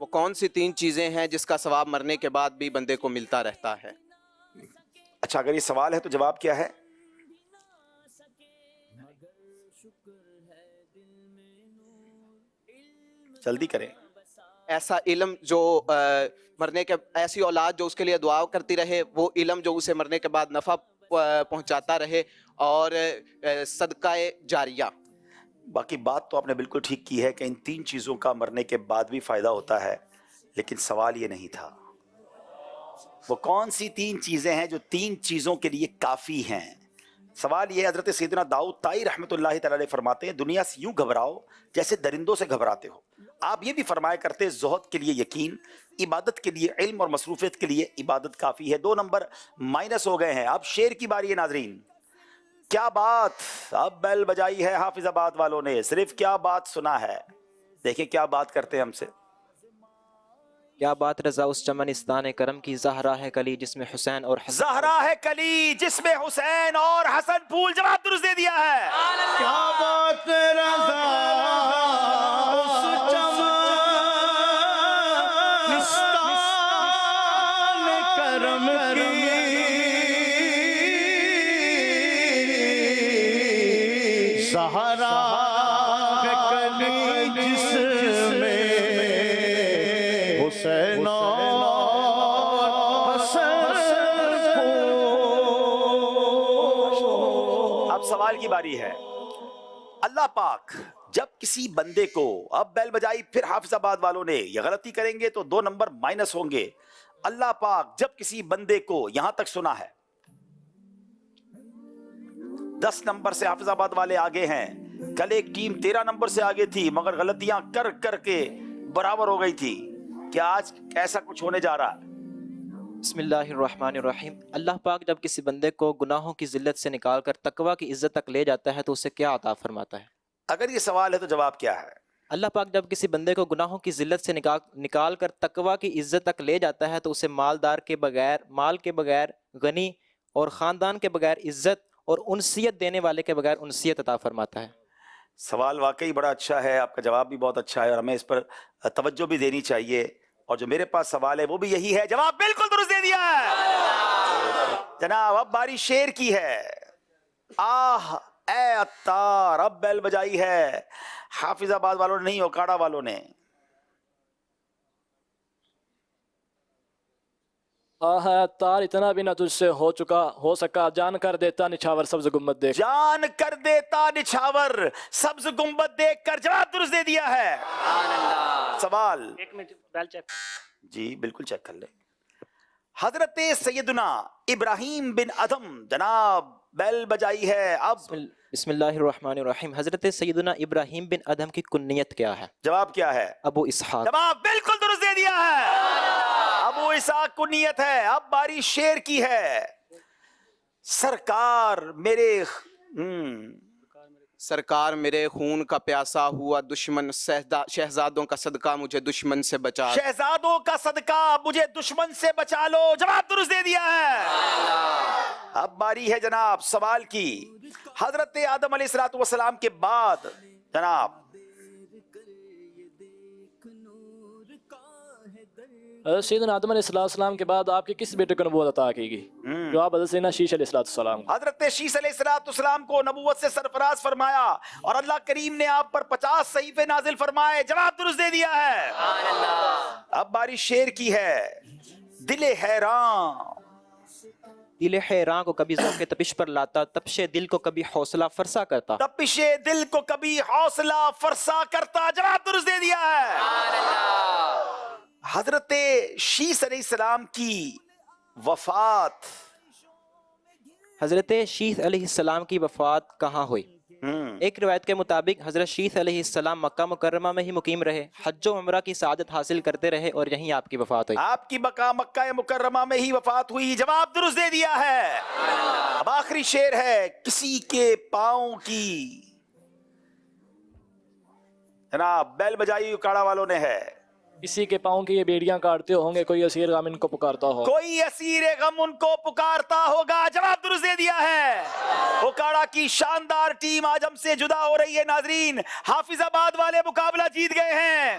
وہ کون سی 3 چیزیں ہیں جس کا ثواب مرنے کے بعد بھی بندے کو ملتا رہتا ہے؟ اچھا اگر یہ سوال ہے تو جواب کیا ہے؟ جلدی کریں. ایسا علم جو مرنے کے ایسی اولاد جو اس کے لیے دعا کرتی رہے، وہ علم جو اسے مرنے کے بعد نفع پہنچاتا رہے، اور صدقہ جاریہ. باقی بات تو آپ نے بالکل ٹھیک کی ہے کہ ان 3 چیزوں کا مرنے کے بعد بھی فائدہ ہوتا ہے، لیکن سوال یہ نہیں تھا. وہ کون سی 3 چیزیں ہیں جو 3 چیزوں کے لیے کافی ہیں؟ سوال یہ ہے. حضرت سیدنا داؤد طائی رحمۃ اللہ تعالی علیہ فرماتے ہیں دنیا سے یوں گھبراؤ جیسے درندوں سے گھبراتے ہو. آپ یہ بھی فرمایا کرتے زہد کے لیے یقین، عبادت کے لیے علم، اور مصروفیت کے لیے عبادت کافی ہے. 2 نمبر مائنس ہو گئے ہیں. اب شعر کی باری ہے ناظرین. کیا بات اب بیل بجائی ہے حافظ آباد والوں نے، صرف کیا بات سنا ہے. دیکھیں کیا بات کرتے ہیں ہم سے. کیا بات رضا اس چمنستان کرم کی، زہرا ہے کلی جس میں حسین اور حسن. زہرا ہے کلی جس میں حسین اور حسن پھول. جواب درست دے دیا ہے. کیا بات رضا اس چمنستان کرم کی، زہرا ہے کلی جس میں حسین اب سوال کی باری ہے. اللہ پاک جب کسی بندے کو، اب بیل بجائی پھر حافظ آباد والوں نے، یہ غلطی کریں گے تو 2 نمبر مائنس ہوں گے. اللہ پاک جب کسی بندے کو یہاں تک سنا ہے، 10 نمبر سے حافظ آباد والے آگے ہیں. کل ایک ٹیم 13 نمبر سے آگے تھی مگر غلطیاں کر کر کے برابر ہو گئی تھی. کیا آج ایسا کچھ ہونے جا رہا ہے؟ بسم اللہ الرحمن الرحیم. اللہ پاک جب کسی بندے کو گناہوں کی ذلت سے نکال کر تقوی کی عزت تک لے جاتا ہے تو اسے کیا عطا فرماتا ہے؟ اگر یہ سوال ہے تو جواب کیا ہے؟ اللہ پاک جب کسی بندے کو گناہوں کی ذلت سے نکال کر تقوی کی عزت تک لے جاتا ہے تو اسے مالدار کے بغیر، مال کے بغیر غنی، اور خاندان کے بغیر عزت، اور انسیت دینے والے کے بغیر انسیت عطا فرماتا ہے. سوال واقعی بڑا اچھا ہے، آپ کا جواب بھی بہت اچھا ہے، اور ہمیں اس پر توجہ بھی دینی چاہیے. اور جو میرے پاس سوال ہے وہ بھی یہی ہے. جواب بالکل درست دے دیا ہے جناب. اب باری شیر کی ہے. آہ اے عطار اب بیل بجائی ہے حافظ آباد والوں نے نہیں، اوکاڑا والوں نے. آہ عطار اتنا بھی نہ تجھ سے ہو سکا، جان کر دیتا نچھاور سبز گنبد دیکھ. جان کر دیتا نچھاور سبز گنبد دیکھ کر. جواب درست دے دیا ہے. سوال 1 منٹ بیل چیک. جی بالکل چیک کر لیں. حضرت سیدنا ابراہیم بن ادم جناب بیل بجائی ہے. اب بسم اللہ الرحمن الرحیم. حضرت سیدنا ابراہیم بن ادم کی کنیت کیا ہے؟ جواب کیا ہے؟ ابو اسحاق. جواب بالکل درست دے دیا ہے. ابو اسحاق کنیت ہے. اب باری شیر کی ہے. سرکار میرے خون کا پیاسا ہوا دشمن، شہزادوں کا صدقہ مجھے دشمن سے بچا. شہزادوں کا صدقہ مجھے دشمن سے بچا لو. جواب درست دے دیا ہے. اب باری ہے جناب سوال کی. حضرت آدم علیہ السلام کے بعد جناب سیدنا آدم علیہ السلام کے بعد آپ کے کس بیٹے کو نبوت عطا کی گئی؟ جواب حضرت سیدنا شیش علیہ السلام. حضرت شیش علیہ السلام کو نبوت سے سرفراز فرمایا اور اللہ کریم نے آپ پر 50 صحیفے نازل فرمائے. جواب درست دے دیا ہے. اب باری شیر کی ہے. دل حیران کو کبھی ذوق تپش پر لاتا، تپش دل کو کبھی حوصلہ فرسا کرتا. تپش دل کو کبھی حوصلہ فرسا کرتا. جواب درست دے دیا ہے. حضرت شیس علیہ السلام کی وفات، حضرت شیس علیہ السلام کی وفات کہاں ہوئی؟ ایک روایت کے مطابق حضرت شیس علیہ السلام مکہ مکرمہ میں ہی مقیم رہے، حج و عمرہ کی سعادت حاصل کرتے رہے اور یہیں آپ کی وفات ہوئی. آپ کی مکہ مکرمہ میں ہی وفات ہوئی. جواب درست دے دیا ہے. اب آخری شعر ہے. کسی کے پاؤں کی جناب بیل بجائی اکاڑا والوں نے ہے. کسی کے پاؤں کی یہ بیڑیاں کاٹتے ہوں گے، کوئی اسیر غم ان کو پکارتا ہو. کوئی اسیر غم ان کو پکارتا ہوگا. جواب درست دے دیا ہے. اوکاڑا کی شاندار ٹیم آج ہم سے جدا ہو رہی ہے. ناظرین حافظ آباد والے مقابلہ جیت گئے ہیں.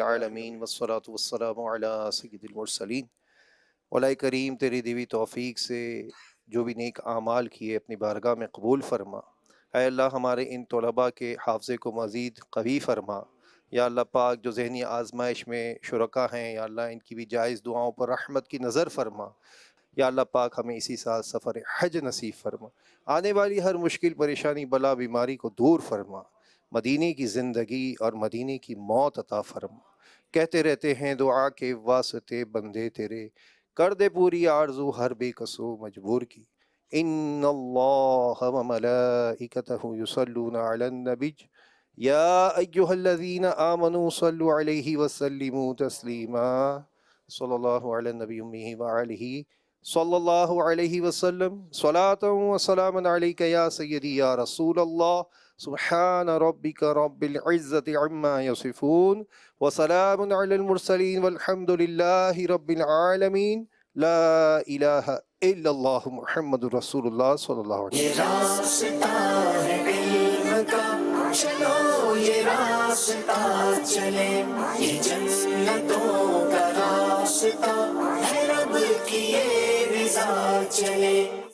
العالمین والصلاة والسلام علی سید المرسلین۔ مولا کریم تیری دیوی توفیق سے جو بھی نیک اعمال کیے اپنی بارگاہ میں قبول فرما۔ اے اللہ ہمارے ان طلباء کے حافظے کو مزید قوی فرما۔ یا اللہ پاک جو ذہنی آزمائش میں شرکا ہیں یا اللہ ان کی بھی جائز دعاؤں پر رحمت کی نظر فرما۔ یا اللہ پاک ہمیں اسی سال سفر حج نصیب فرما۔ آنے والی ہر مشکل پریشانی بلا بیماری کو دور فرما۔ مدینے کی زندگی اور مدینے کی موت عطا فرما۔ کہتے رہتے ہیں دعا کے واسطے بندے تیرے، کر دے پوری آرزو ہر بے کسو مجبور کی۔ ان اللہ و ملائکتہ یصلون علی النبی یا ایہا الذین آمنوا صلوا علیہ وسلموا تسلیما۔ صلی اللہ علی النبی امہ وآلہ صلی اللہ علیہ وسلم۔ صلاۃ و سلام علیک یا سیدی یا رسول اللہ۔ سبحان ربک رب العزت عما یصفون وسلام علی المرسلین والحمد للہ رب العالمین۔ لا الہ الا اللہ محمد رسول اللہ صلی اللہ علیہ یہ راستہ ہے علم کا، چلو یہ راستہ چلے، یہ جنتوں کا راستہ ہے، رب کی یہ رضا چلے۔